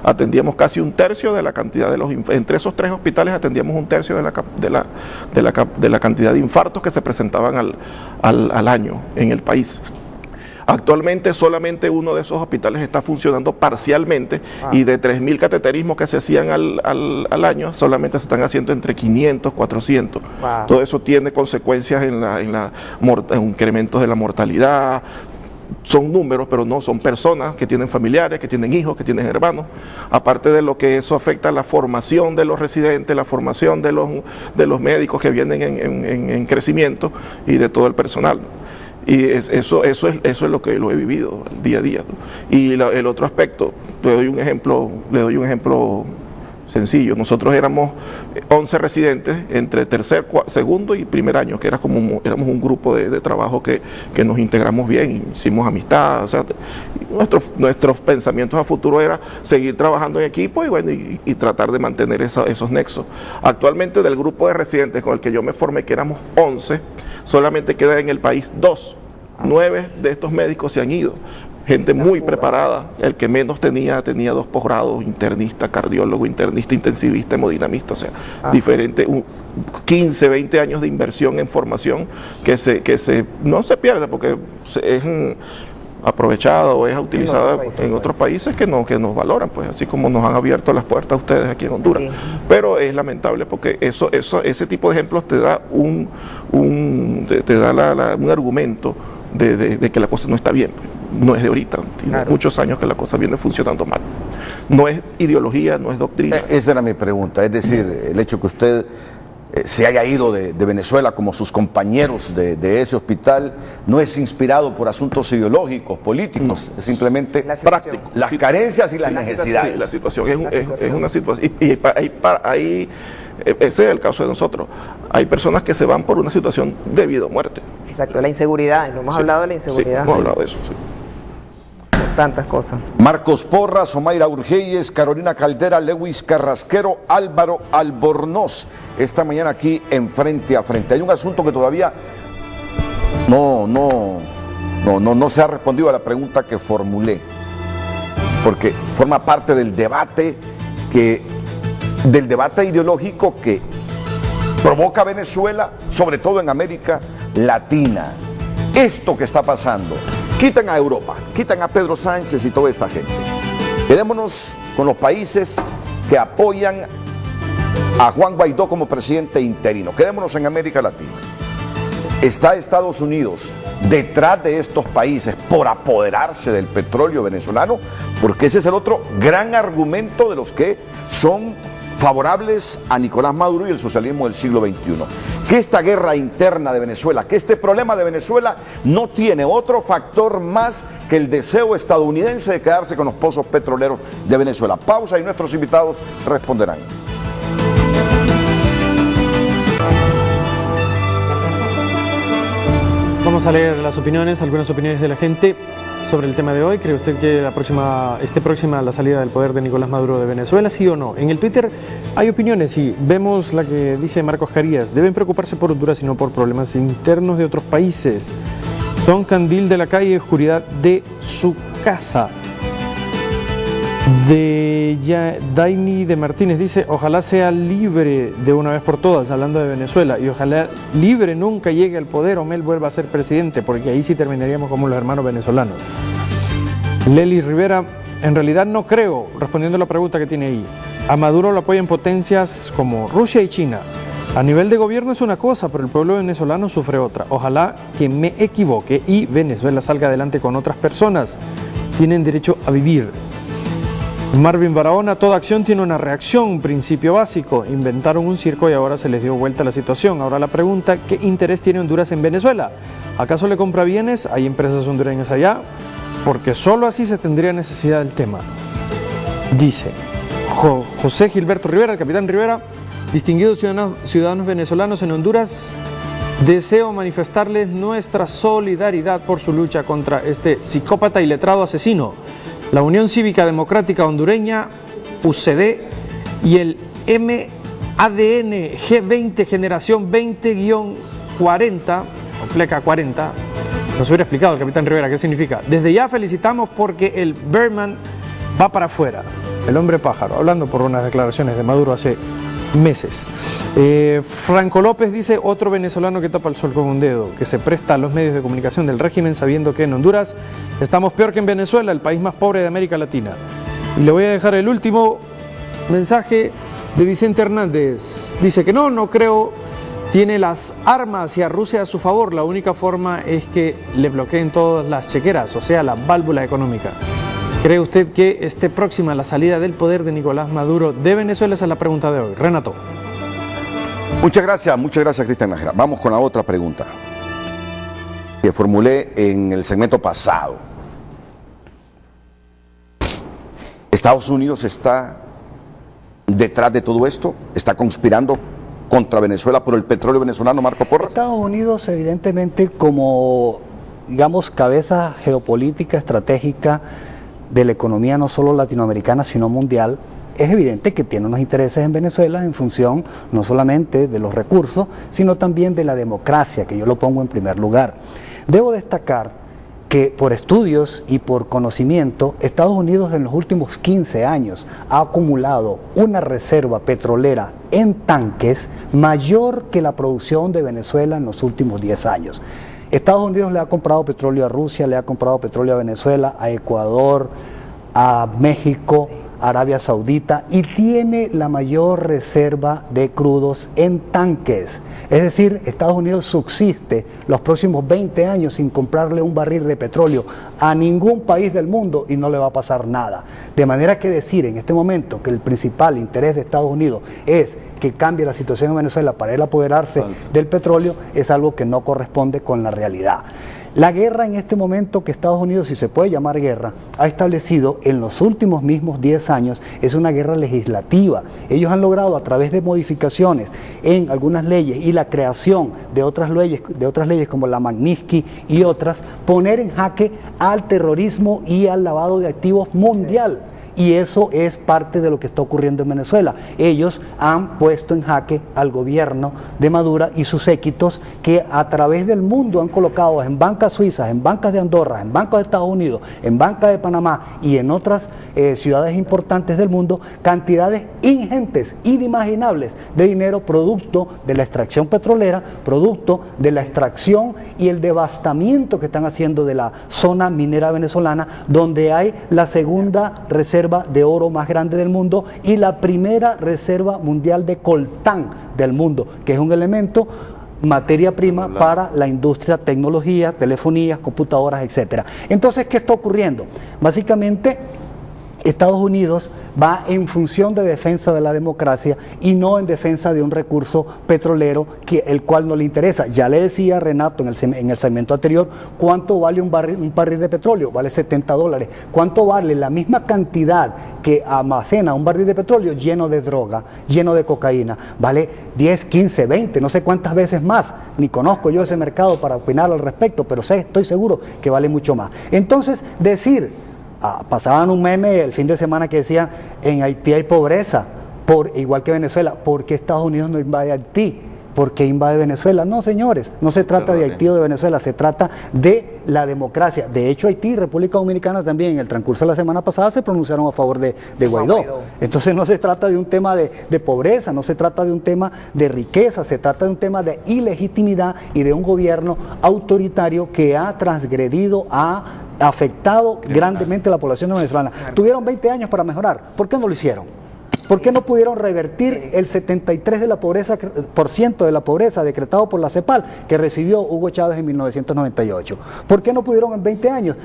atendíamos casi un tercio de la cantidad de entre esos 3 hospitales atendíamos un tercio de la cantidad de infartos que se presentaban al año en el país. Actualmente solamente uno de esos hospitales está funcionando parcialmente y de 3.000 cateterismos que se hacían al año, solamente se están haciendo entre 500, 400. Todo eso tiene consecuencias en incrementos de la mortalidad. Son números, pero no son personas que tienen familiares, que tienen hijos, que tienen hermanos. Aparte de lo que eso afecta a la formación de los residentes, la formación de los médicos que vienen en crecimiento y de todo el personal. Y eso es lo que lo he vivido el día a día, ¿no? Y el otro aspecto, le doy un ejemplo sencillo. Nosotros éramos 11 residentes entre tercer, segundo y primer año, que éramos un grupo de trabajo que nos integramos bien, hicimos amistad. O sea, nuestros pensamientos a futuro era seguir trabajando en equipo y tratar de mantener esos nexos. Actualmente del grupo de residentes con el que yo me formé, que éramos 11, solamente queda en el país 2. 9 de estos médicos se han ido. Gente muy preparada, el que menos tenía 2 posgrados, internista, cardiólogo, internista, intensivista, hemodinamista, o sea, diferente, 15, 20 años de inversión en formación que no se pierde porque es aprovechada o es utilizada en otros países que nos valoran, pues así como nos han abierto las puertas a ustedes aquí en Honduras. Pero es lamentable porque ese tipo de ejemplos te da un argumento de que la cosa no está bien, pues. No es de ahorita, tiene muchos años que la cosa viene funcionando mal. No es ideología, no es doctrina. Esa era mi pregunta, es decir, el hecho que usted se haya ido de Venezuela como sus compañeros de ese hospital no es inspirado por asuntos ideológicos, políticos, es simplemente práctico. Las carencias y las necesidades. Sí, la situación es una situación. Y ese es el caso de nosotros. Hay personas que se van por una situación de vida o muerte. Exacto, la inseguridad. No hemos hablado de la inseguridad. Sí, hemos hablado de eso, sí. Tantas cosas. Marcos Porras, Omaira Urgeyes, Carolina Caldera, Lewis Carrasquero, Álvaro Albornoz. Esta mañana aquí en Frente a Frente. Hay un asunto que todavía no se ha respondido a la pregunta que formulé, porque forma parte del debate ideológico que provoca Venezuela, sobre todo en América Latina. Esto que está pasando, quitan a Europa, quitan a Pedro Sánchez y toda esta gente. Quedémonos con los países que apoyan a Juan Guaidó como presidente interino. Quedémonos en América Latina. Está Estados Unidos detrás de estos países por apoderarse del petróleo venezolano, porque ese es el otro gran argumento de los que son favorables a Nicolás Maduro y el socialismo del siglo XXI. Que esta guerra interna de Venezuela, que este problema de Venezuela no tiene otro factor más que el deseo estadounidense de quedarse con los pozos petroleros de Venezuela. Pausa y nuestros invitados responderán. Vamos a leer las opiniones, algunas opiniones de la gente sobre el tema de hoy. ¿Cree usted que esté próxima la salida del poder de Nicolás Maduro de Venezuela, sí o no? En el Twitter hay opiniones y vemos la que dice Marcos Carías. Deben preocuparse por Honduras y no por problemas internos de otros países. Son candil de la calle y oscuridad de su casa. Daini de Martínez dice, ojalá sea libre de una vez por todas, hablando de Venezuela, y ojalá libre nunca llegue al poder o Mel vuelva a ser presidente, porque ahí sí terminaríamos como los hermanos venezolanos. Lely Rivera, en realidad no creo, respondiendo a la pregunta que tiene ahí, a Maduro lo apoyan potencias como Rusia y China. A nivel de gobierno es una cosa, pero el pueblo venezolano sufre otra. Ojalá que me equivoque y Venezuela salga adelante con otras personas. Tienen derecho a vivir. Marvin Barahona, toda acción tiene una reacción, un principio básico. Inventaron un circo y ahora se les dio vuelta la situación. Ahora la pregunta, ¿qué interés tiene Honduras en Venezuela? ¿Acaso le compra bienes? ¿Hay empresas hondureñas allá? Porque solo así se tendría necesidad del tema. Dice José Gilberto Rivera, el capitán Rivera: distinguidos ciudadanos venezolanos en Honduras, deseo manifestarles nuestra solidaridad por su lucha contra este psicópata y letrado asesino. La Unión Cívica Democrática Hondureña, UCD, y el MADN G20 Generación 20-40, o pleca 40, nos hubiera explicado el capitán Rivera qué significa. Desde ya felicitamos porque el Berman va para afuera, el hombre pájaro, hablando por unas declaraciones de Maduro hace meses. Franco López dice: otro venezolano que tapa el sol con un dedo, que se presta a los medios de comunicación del régimen sabiendo que en Honduras estamos peor que en Venezuela, el país más pobre de América Latina. Y le voy a dejar el último mensaje de Vicente Hernández. Dice que no creo, tiene las armas y a Rusia a su favor, la única forma es que le bloqueen todas las chequeras, o sea, la válvula económica. ¿Cree usted que esté próxima la salida del poder de Nicolás Maduro de Venezuela? Esa es la pregunta de hoy. Renato. Muchas gracias, Cristian Nájera. Vamos con la otra pregunta que formulé en el segmento pasado. ¿Estados Unidos está detrás de todo esto? ¿Está conspirando contra Venezuela por el petróleo venezolano, Marco Porras? Estados Unidos, evidentemente, como, digamos, cabeza geopolítica, estratégica de la economía no solo latinoamericana, sino mundial, es evidente que tiene unos intereses en Venezuela en función no solamente de los recursos, sino también de la democracia, que yo lo pongo en primer lugar. Debo destacar que por estudios y por conocimiento, Estados Unidos en los últimos 15 años ha acumulado una reserva petrolera en tanques mayor que la producción de Venezuela en los últimos 10 años. Estados Unidos le ha comprado petróleo a Rusia, le ha comprado petróleo a Venezuela, a Ecuador, a México, a Arabia Saudita, y tiene la mayor reserva de crudos en tanques. Es decir, Estados Unidos subsiste los próximos 20 años sin comprarle un barril de petróleo a ningún país del mundo y no le va a pasar nada. De manera que decir en este momento que el principal interés de Estados Unidos es que cambie la situación en Venezuela para él apoderarse del petróleo es algo que no corresponde con la realidad. La guerra en este momento que Estados Unidos, si se puede llamar guerra, ha establecido en los últimos mismos 10 años es una guerra legislativa. Ellos han logrado a través de modificaciones en algunas leyes y la creación de otras leyes como la Magnitsky y otras, poner en jaque al terrorismo y al lavado de activos mundial. Y eso es parte de lo que está ocurriendo en Venezuela. Ellos han puesto en jaque al gobierno de Maduro y sus séquitos, que a través del mundo han colocado en bancas suizas, en bancas de Andorra, en bancas de Estados Unidos, en bancas de Panamá y en otras ciudades importantes del mundo, cantidades ingentes, inimaginables de dinero producto de la extracción petrolera, producto de la extracción y el devastamiento que están haciendo de la zona minera venezolana, donde hay la segunda reserva de oro más grande del mundo y la primera reserva mundial de coltán del mundo, que es un elemento, materia prima para la industria, tecnología, telefonías, computadoras, etcétera. Entonces, ¿qué está ocurriendo? Básicamente, Estados Unidos va en función de defensa de la democracia y no en defensa de un recurso petrolero el cual no le interesa. Ya le decía Renato en el segmento anterior cuánto vale un barril de petróleo, vale $70. ¿Cuánto vale la misma cantidad que almacena un barril de petróleo lleno de droga, lleno de cocaína? Vale 10, 15, 20, no sé cuántas veces más. Ni conozco yo ese mercado para opinar al respecto, pero estoy seguro que vale mucho más. Entonces, decir... pasaban un meme el fin de semana que decía: en Haití hay pobreza, igual que Venezuela. ¿Por qué Estados Unidos no invade Haití? ¿Por qué invade Venezuela? No, señores, no se trata de Haití o de Venezuela, se trata de la democracia. De hecho, Haití y República Dominicana también en el transcurso de la semana pasada se pronunciaron a favor de Guaidó. Entonces no se trata de un tema de pobreza, no se trata de un tema de riqueza, se trata de un tema de ilegitimidad y de un gobierno autoritario que ha transgredido, ha afectado grandemente a la población venezolana. Tuvieron 20 años para mejorar, ¿por qué no lo hicieron? ¿Por qué no pudieron revertir el 73% de la pobreza decretado por la CEPAL que recibió Hugo Chávez en 1998? ¿Por qué no pudieron en 20 años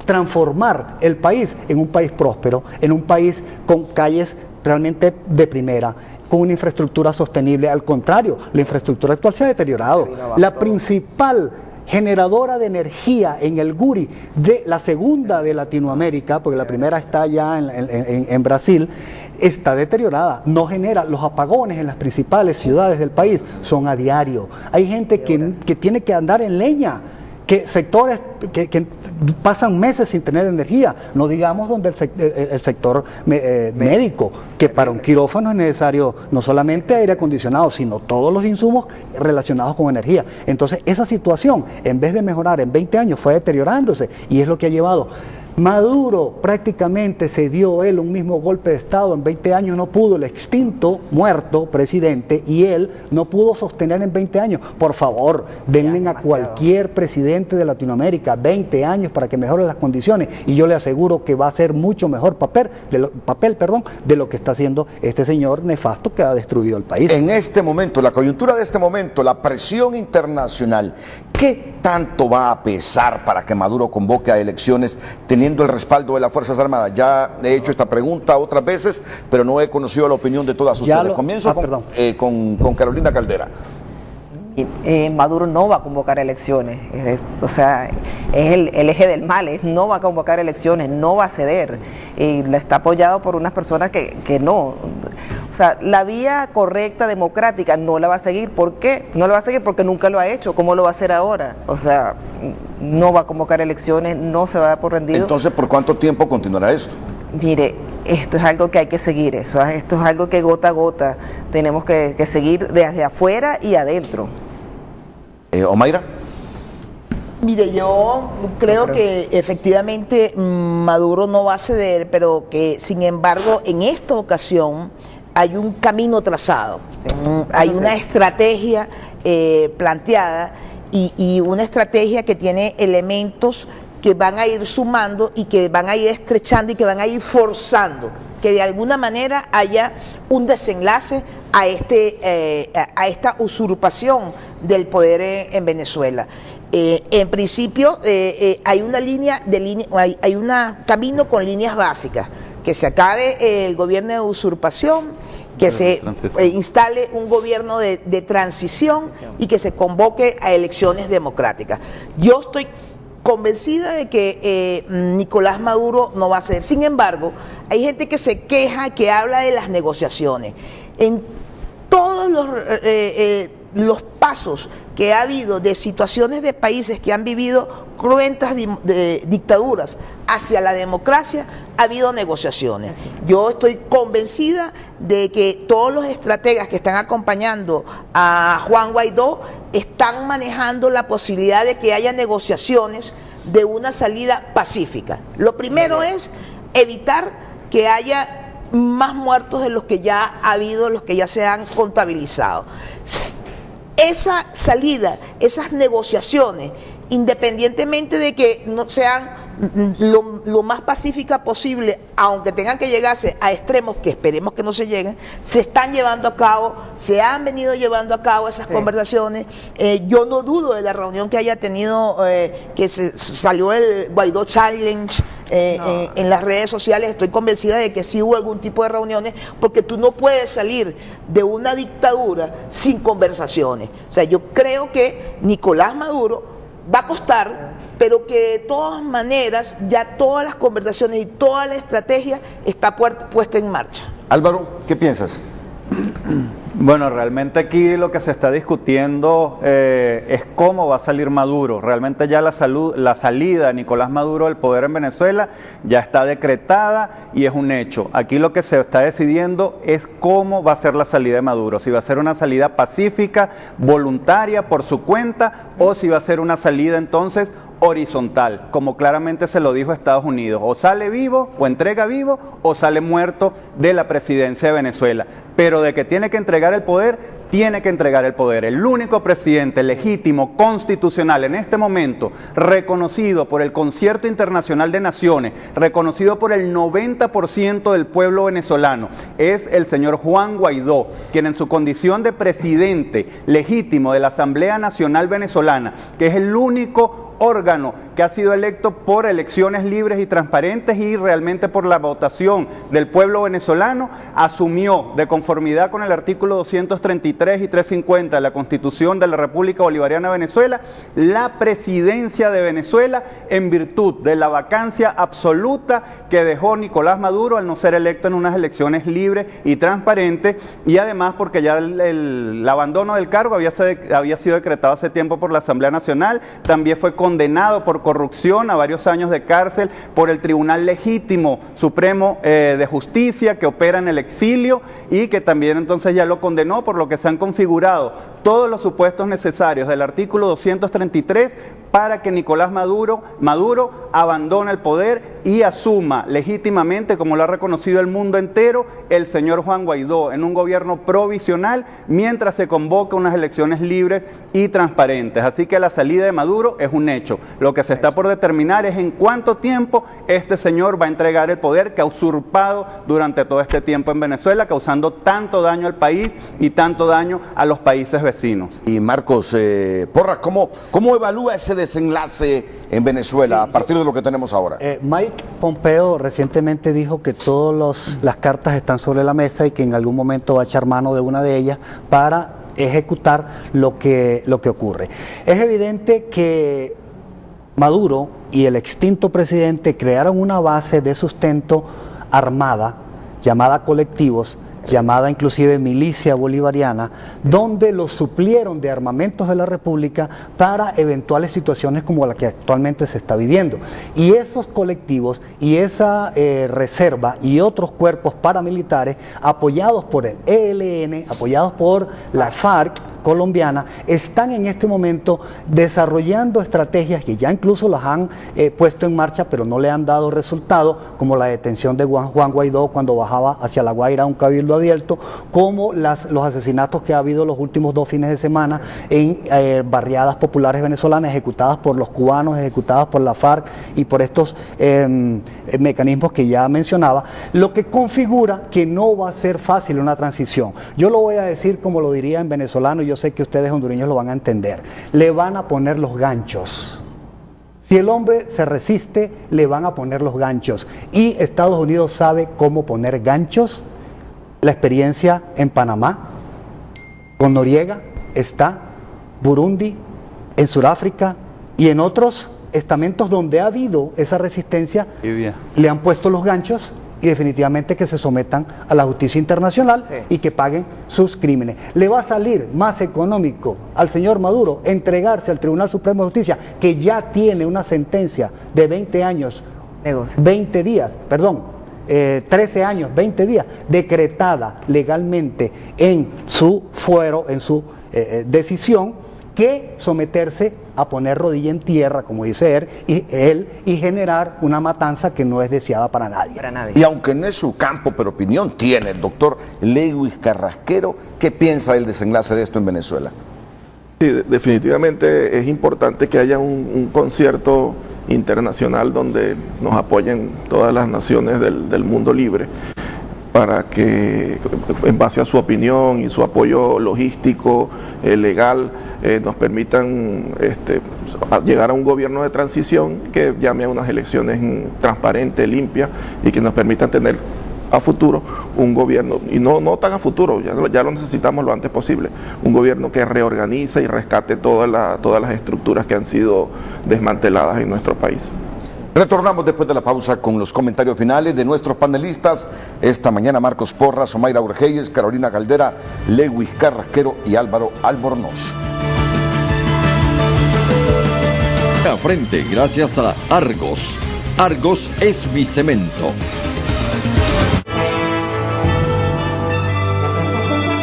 transformar el país en un país próspero, en un país con calles realmente de primera, con una infraestructura sostenible? Al contrario, la infraestructura actual se ha deteriorado. La principal generadora de energía en el Guri, de la segunda de Latinoamérica, porque la primera está ya en Brasil, está deteriorada, no genera. Los apagones en las principales ciudades del país son a diario. Hay gente que tiene que andar en leña, que sectores que pasan meses sin tener energía, no digamos donde el sector médico, que para un quirófano es necesario no solamente aire acondicionado, sino todos los insumos relacionados con energía. Entonces esa situación, en vez de mejorar en 20 años, fue deteriorándose, y es lo que ha llevado. Maduro prácticamente se dio él un mismo golpe de Estado, en 20 años no pudo, el extinto, muerto presidente, y él no pudo sostener en 20 años. Por favor, denle a cualquier presidente de Latinoamérica 20 años para que mejore las condiciones, y yo le aseguro que va a ser mucho mejor papel de lo que está haciendo este señor nefasto que ha destruido el país. En este momento, la coyuntura de este momento, la presión internacional, ¿qué tanto va a pesar para que Maduro convoque a elecciones teniendo el respaldo de las Fuerzas Armadas? Ya he hecho esta pregunta otras veces, pero no he conocido la opinión de todas ustedes. Comienzo con Carolina Caldera. Maduro no va a convocar elecciones, o sea, es el eje del mal, no va a convocar elecciones, no va a ceder, y está apoyado por unas personas que no. O sea, la vía correcta, democrática, no la va a seguir. ¿Por qué? No la va a seguir porque nunca lo ha hecho. ¿Cómo lo va a hacer ahora? O sea, no va a convocar elecciones, no se va a dar por rendido. Entonces, ¿por cuánto tiempo continuará esto? Mire, esto es algo que hay que seguir, esto es algo que gota a gota tenemos que seguir desde afuera y adentro. Omaira. Mire, yo creo que efectivamente Maduro no va a ceder, pero que sin embargo en esta ocasión hay un camino trazado, hay una estrategia planteada y una estrategia que tiene elementos que van a ir sumando y que van a ir estrechando y que van a ir forzando que de alguna manera haya un desenlace a esta usurpación del poder en Venezuela. En principio hay una hay un camino con líneas básicas, que se acabe el gobierno de usurpación, que se instale un gobierno de transición y que se convoque a elecciones democráticas. Yo estoy convencida de que Nicolás Maduro no va a ceder. Sin embargo, hay gente que se queja, que habla de las negociaciones. En todos los pasos que ha habido de situaciones de países que han vivido cruentas dictaduras hacia la democracia, ha habido negociaciones. Yo estoy convencida de que todos los estrategas que están acompañando a Juan Guaidó están manejando la posibilidad de que haya negociaciones de una salida pacífica. Lo primero es evitar que haya más muertos de los que ya ha habido, los que ya se han contabilizado. Esa salida, esas negociaciones, independientemente de que no sean lo más pacífica posible, aunque tengan que llegarse a extremos que esperemos que no se lleguen, se están llevando a cabo, se han venido llevando a cabo esas conversaciones. Yo no dudo de la reunión que haya tenido, que salió el Guaidó Challenge en las redes sociales. Estoy convencida de que sí hubo algún tipo de reuniones, porque tú no puedes salir de una dictadura sin conversaciones. O sea, yo creo que Nicolás Maduro va a costar, pero que de todas maneras ya todas las conversaciones y toda la estrategia está puesta en marcha. Álvaro, ¿qué piensas? Bueno, realmente aquí lo que se está discutiendo es cómo va a salir Maduro. Realmente ya la salida de Nicolás Maduro del poder en Venezuela ya está decretada y es un hecho. Aquí lo que se está decidiendo es cómo va a ser la salida de Maduro. Si va a ser una salida pacífica, voluntaria, por su cuenta, o si va a ser una salida entonces horizontal, como claramente se lo dijo Estados Unidos: o sale vivo, o entrega vivo, o sale muerto de la presidencia de Venezuela. Pero de que tiene que entregar el poder, tiene que entregar el poder. El único presidente legítimo, constitucional en este momento, reconocido por el Concierto Internacional de Naciones, reconocido por el 90% del pueblo venezolano, es el señor Juan Guaidó, quien en su condición de presidente legítimo de la Asamblea Nacional Venezolana, que es el único órgano que ha sido electo por elecciones libres y transparentes y realmente por la votación del pueblo venezolano, asumió de conformidad con el artículo 233 y 350 de la Constitución de la República Bolivariana de Venezuela la presidencia de Venezuela en virtud de la vacancia absoluta que dejó Nicolás Maduro al no ser electo en unas elecciones libres y transparentes, y además porque ya el abandono del cargo había sido decretado hace tiempo por la Asamblea Nacional. También fue condenado por corrupción a varios años de cárcel por el Tribunal Legítimo Supremo de Justicia, que opera en el exilio y que también entonces ya lo condenó, por lo que se han configurado todos los supuestos necesarios del artículo 233 para que Nicolás Maduro abandone el poder y asuma legítimamente, como lo ha reconocido el mundo entero, el señor Juan Guaidó en un gobierno provisional mientras se convoca unas elecciones libres y transparentes. Así que la salida de Maduro es un hecho. Lo que se está por determinar es en cuánto tiempo este señor va a entregar el poder que ha usurpado durante todo este tiempo en Venezuela, causando tanto daño al país y tanto daño a los países vecinos. Y Marcos Porras, ¿cómo evalúa ese desenlace en Venezuela a partir de lo que tenemos ahora? Mike Pompeo recientemente dijo que todas las cartas están sobre la mesa y que en algún momento va a echar mano de una de ellas para ejecutar lo que ocurre. Es evidente que Maduro y el extinto presidente crearon una base de sustento armada llamada colectivos, llamada inclusive milicia bolivariana, donde los suplieron de armamentos de la República para eventuales situaciones como la que actualmente se está viviendo. Y esos colectivos y esa reserva y otros cuerpos paramilitares apoyados por el ELN, apoyados por la FARC colombiana, están en este momento desarrollando estrategias que ya incluso las han puesto en marcha, pero no le han dado resultado, como la detención de Juan Guaidó cuando bajaba hacia La Guaira a un cabildo abierto, como los asesinatos que ha habido los últimos 2 fines de semana en barriadas populares venezolanas, ejecutadas por los cubanos, ejecutadas por la FARC y por estos mecanismos que ya mencionaba, lo que configura que no va a ser fácil una transición. Yo lo voy a decir como lo diría en venezolano, y yo sé que ustedes hondureños lo van a entender. Le van a poner los ganchos. Si el hombre se resiste, le van a poner los ganchos. Y Estados Unidos sabe cómo poner ganchos. La experiencia en Panamá, con Noriega, está, Burundi, en Sudáfrica y en otros estamentos donde ha habido esa resistencia, le han puesto los ganchos y definitivamente que se sometan a la justicia internacional y que paguen sus crímenes. Le va a salir más económico al señor Maduro entregarse al Tribunal Supremo de Justicia, que ya tiene una sentencia de 20 años, 20 días, perdón, 13 años, 20 días, decretada legalmente en su fuero, en su decisión, que someterse a poner rodilla en tierra, como dice él, y generar una matanza que no es deseada para nadie. Y aunque no es su campo, pero opinión tiene el doctor Lewis Carrasquero, ¿qué piensa del desenlace de esto en Venezuela? Sí, definitivamente es importante que haya un concierto internacional donde nos apoyen todas las naciones del mundo libre, para que en base a su opinión y su apoyo logístico, legal, nos permitan llegar a un gobierno de transición que llame a unas elecciones transparentes, limpias, y que nos permitan tener a futuro un gobierno, y no tan a futuro, ya lo necesitamos lo antes posible, un gobierno que reorganice y rescate todas las estructuras que han sido desmanteladas en nuestro país. Retornamos después de la pausa con los comentarios finales de nuestros panelistas. Esta mañana Marcos Porras, Omaira Urgeyes, Carolina Caldera, Lewis Carrasquero y Álvaro Albornoz. A frente, gracias a Argos. Argos es mi cemento.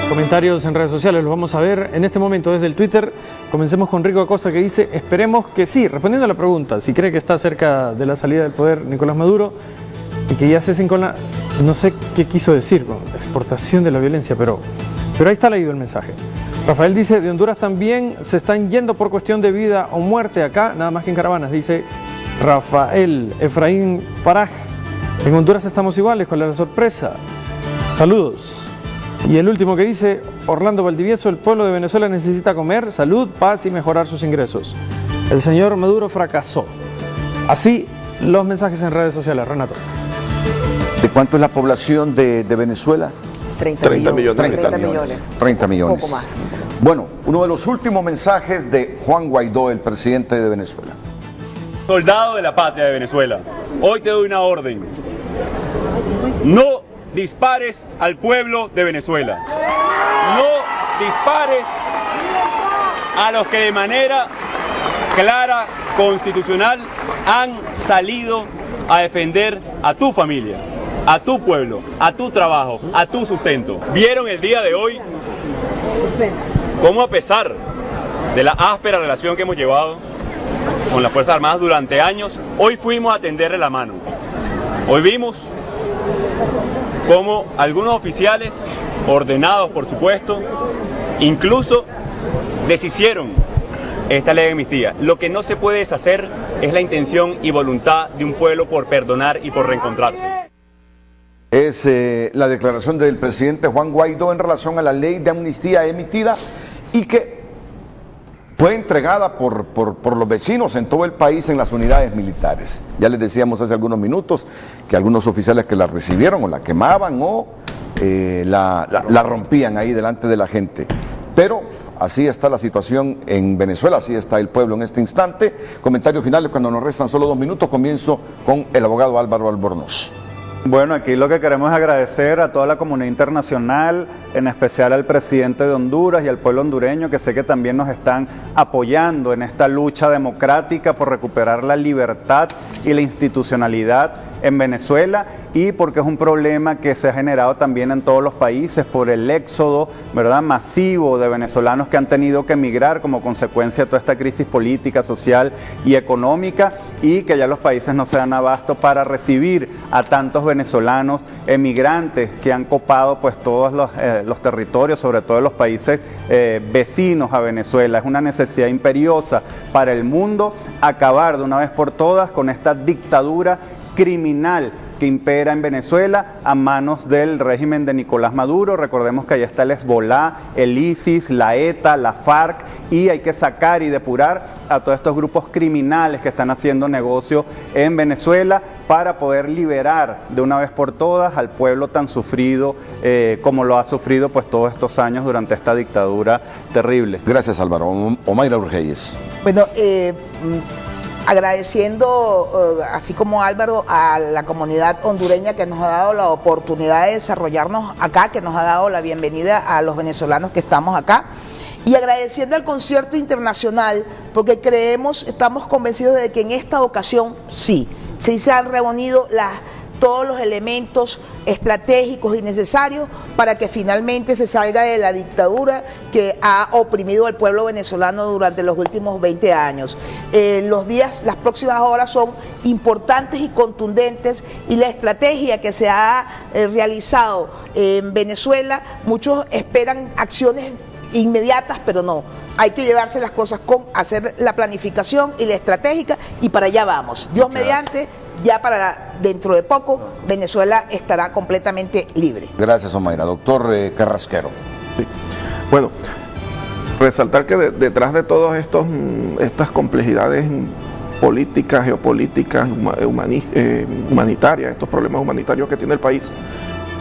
Comentarios en redes sociales, los vamos a ver en este momento desde el Twitter. Comencemos con Rico Acosta, que dice: esperemos que sí, respondiendo a la pregunta, si cree que está cerca de la salida del poder Nicolás Maduro y que ya cesen con la, no sé qué quiso decir, con la exportación de la violencia, pero ahí está leído el mensaje. Rafael dice: de Honduras también se están yendo por cuestión de vida o muerte acá, nada más que en caravanas, dice Rafael. Efraín Faraj: en Honduras estamos iguales, con la sorpresa. Saludos. Y el último que dice Orlando Valdivieso: el pueblo de Venezuela necesita comer, salud, paz y mejorar sus ingresos. El señor Maduro fracasó. Así los mensajes en redes sociales, Renato. ¿De cuánto es la población de Venezuela? 30 millones. 30 millones. Un poco más. Bueno, uno de los últimos mensajes de Juan Guaidó, el presidente de Venezuela. Soldado de la patria de Venezuela, hoy te doy una orden. No dispares al pueblo de Venezuela. No dispares a los que de manera clara, constitucional, han salido a defender a tu familia, a tu pueblo, a tu trabajo, a tu sustento. Vieron el día de hoy cómo, a pesar de la áspera relación que hemos llevado con las Fuerzas Armadas durante años, hoy fuimos a tenderle la mano. Hoy vimos cómo algunos oficiales, ordenados por supuesto, incluso deshicieron esta ley de amnistía. Lo que no se puede deshacer es la intención y voluntad de un pueblo por perdonar y por reencontrarse. Es la declaración del presidente Juan Guaidó en relación a la ley de amnistía emitida y que fue entregada por los vecinos en todo el país en las unidades militares. Ya les decíamos hace algunos minutos que algunos oficiales que la recibieron o la quemaban o la rompían ahí delante de la gente. Pero así está la situación en Venezuela, así está el pueblo en este instante. Comentarios finales cuando nos restan solo 2 minutos. Comienzo con el abogado Álvaro Albornoz. Bueno, aquí lo que queremos es agradecer a toda la comunidad internacional, en especial al presidente de Honduras y al pueblo hondureño, que sé que también nos están apoyando en esta lucha democrática por recuperar la libertad y la institucionalidad en Venezuela, y porque es un problema que se ha generado también en todos los países por el éxodo, ¿verdad?, masivo de venezolanos que han tenido que emigrar como consecuencia de toda esta crisis política, social y económica, y que ya los países no se dan abasto para recibir a tantos venezolanos emigrantes que han copado pues todos los territorios, sobre todo en los países vecinos a Venezuela. Es una necesidad imperiosa para el mundo acabar de una vez por todas con esta dictadura criminal que impera en Venezuela a manos del régimen de Nicolás Maduro. Recordemos que allá está el Hezbolá, el ISIS, la ETA, la FARC, y hay que sacar y depurar a todos estos grupos criminales que están haciendo negocio en Venezuela para poder liberar de una vez por todas al pueblo tan sufrido como lo ha sufrido pues todos estos años durante esta dictadura terrible. Gracias, Álvaro. Omaira Urgeyes. Bueno, agradeciendo, así como Álvaro, a la comunidad hondureña que nos ha dado la oportunidad de desarrollarnos acá, que nos ha dado la bienvenida a los venezolanos que estamos acá, y agradeciendo al concierto internacional, porque estamos convencidos de que en esta ocasión sí se han reunido todos los elementos estratégicos y necesarios para que finalmente se salga de la dictadura que ha oprimido al pueblo venezolano durante los últimos 20 años. Las próximas horas son importantes y contundentes, y la estrategia que se ha realizado en Venezuela, muchos esperan acciones inmediatas, pero no. Hay que llevarse las cosas con hacer la planificación y la estratégica, y para allá vamos. Dios mediante, ya para dentro de poco, Venezuela estará completamente libre. Gracias, Omaira. Doctor Carrasquero. Sí. Bueno, resaltar que detrás de todas estas complejidades políticas, geopolíticas, humanitarias, estos problemas humanitarios que tiene el país,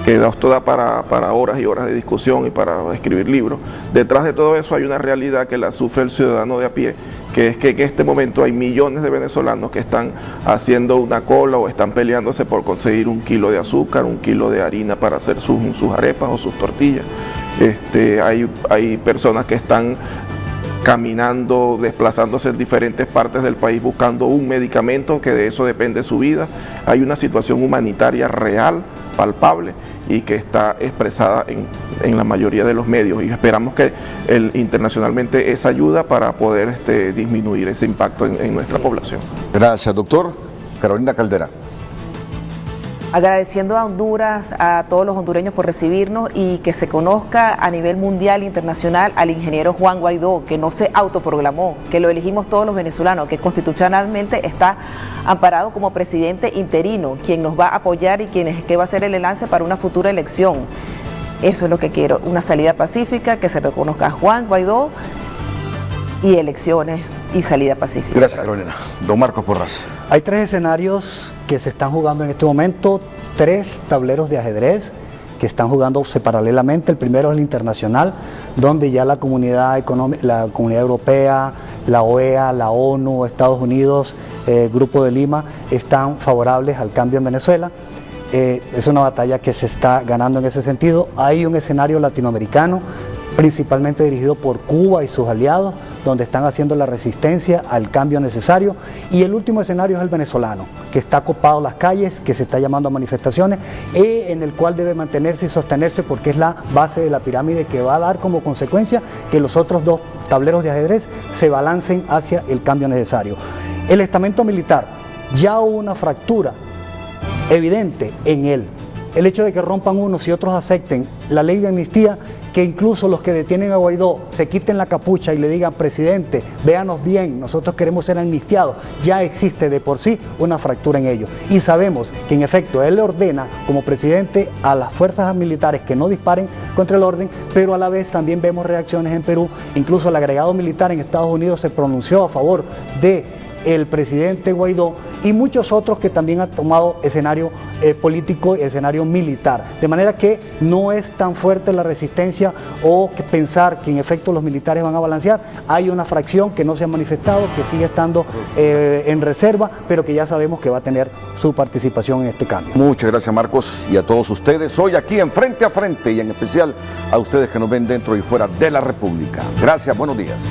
que esto da para horas y horas de discusión y para escribir libros. Detrás de todo eso hay una realidad que la sufre el ciudadano de a pie, que es que en este momento hay millones de venezolanos que están haciendo una cola o están peleándose por conseguir 1 kilo de azúcar, 1 kilo de harina para hacer sus arepas o sus tortillas. Hay personas que están caminando, desplazándose en diferentes partes del país buscando un medicamento, que de eso depende su vida. Hay una situación humanitaria real, palpable, y que está expresada en la mayoría de los medios, y esperamos que internacionalmente esa ayuda para poder disminuir ese impacto en nuestra población. Gracias, doctor. Carolina Caldera. Agradeciendo a Honduras, a todos los hondureños por recibirnos, y que se conozca a nivel mundial e internacional al ingeniero Juan Guaidó, que no se autoproclamó, que lo elegimos todos los venezolanos, que constitucionalmente está amparado como presidente interino, quien nos va a apoyar y que va a ser el enlace para una futura elección. Eso es lo que quiero, una salida pacífica, que se reconozca a Juan Guaidó y elecciones y salida pacífica. Gracias, Carolina. Don Marcos Porras. Hay 3 escenarios que se están jugando en este momento, 3 tableros de ajedrez que están jugándose paralelamente. El primero es el internacional, donde ya la comunidad europea, la OEA, la ONU, Estados Unidos, Grupo de Lima, están favorables al cambio en Venezuela. Es una batalla que se está ganando en ese sentido. Hay un escenario latinoamericano, principalmente dirigido por Cuba y sus aliados, donde están haciendo la resistencia al cambio necesario. Y el último escenario es el venezolano, que está copado las calles, que se está llamando a manifestaciones, en el cual debe mantenerse y sostenerse porque es la base de la pirámide que va a dar como consecuencia que los otros 2 tableros de ajedrez se balancen hacia el cambio necesario. El estamento militar, ya hubo una fractura evidente en él. El hecho de que rompan unos y otros acepten la ley de amnistía, que incluso los que detienen a Guaidó se quiten la capucha y le digan: presidente, véanos bien, nosotros queremos ser amnistiados, ya existe de por sí una fractura en ello. Y sabemos que en efecto él le ordena como presidente a las fuerzas militares que no disparen contra el orden, pero a la vez también vemos reacciones en Perú. Incluso el agregado militar en Estados Unidos se pronunció a favor de el presidente Guaidó y muchos otros que también han tomado escenario político y escenario militar. De manera que no es tan fuerte la resistencia o que pensar que en efecto los militares van a balancear. Hay una fracción que no se ha manifestado, que sigue estando en reserva, pero que ya sabemos que va a tener su participación en este cambio. Muchas gracias, Marcos, y a todos ustedes hoy aquí en Frente a Frente, y en especial a ustedes que nos ven dentro y fuera de la República. Gracias, buenos días.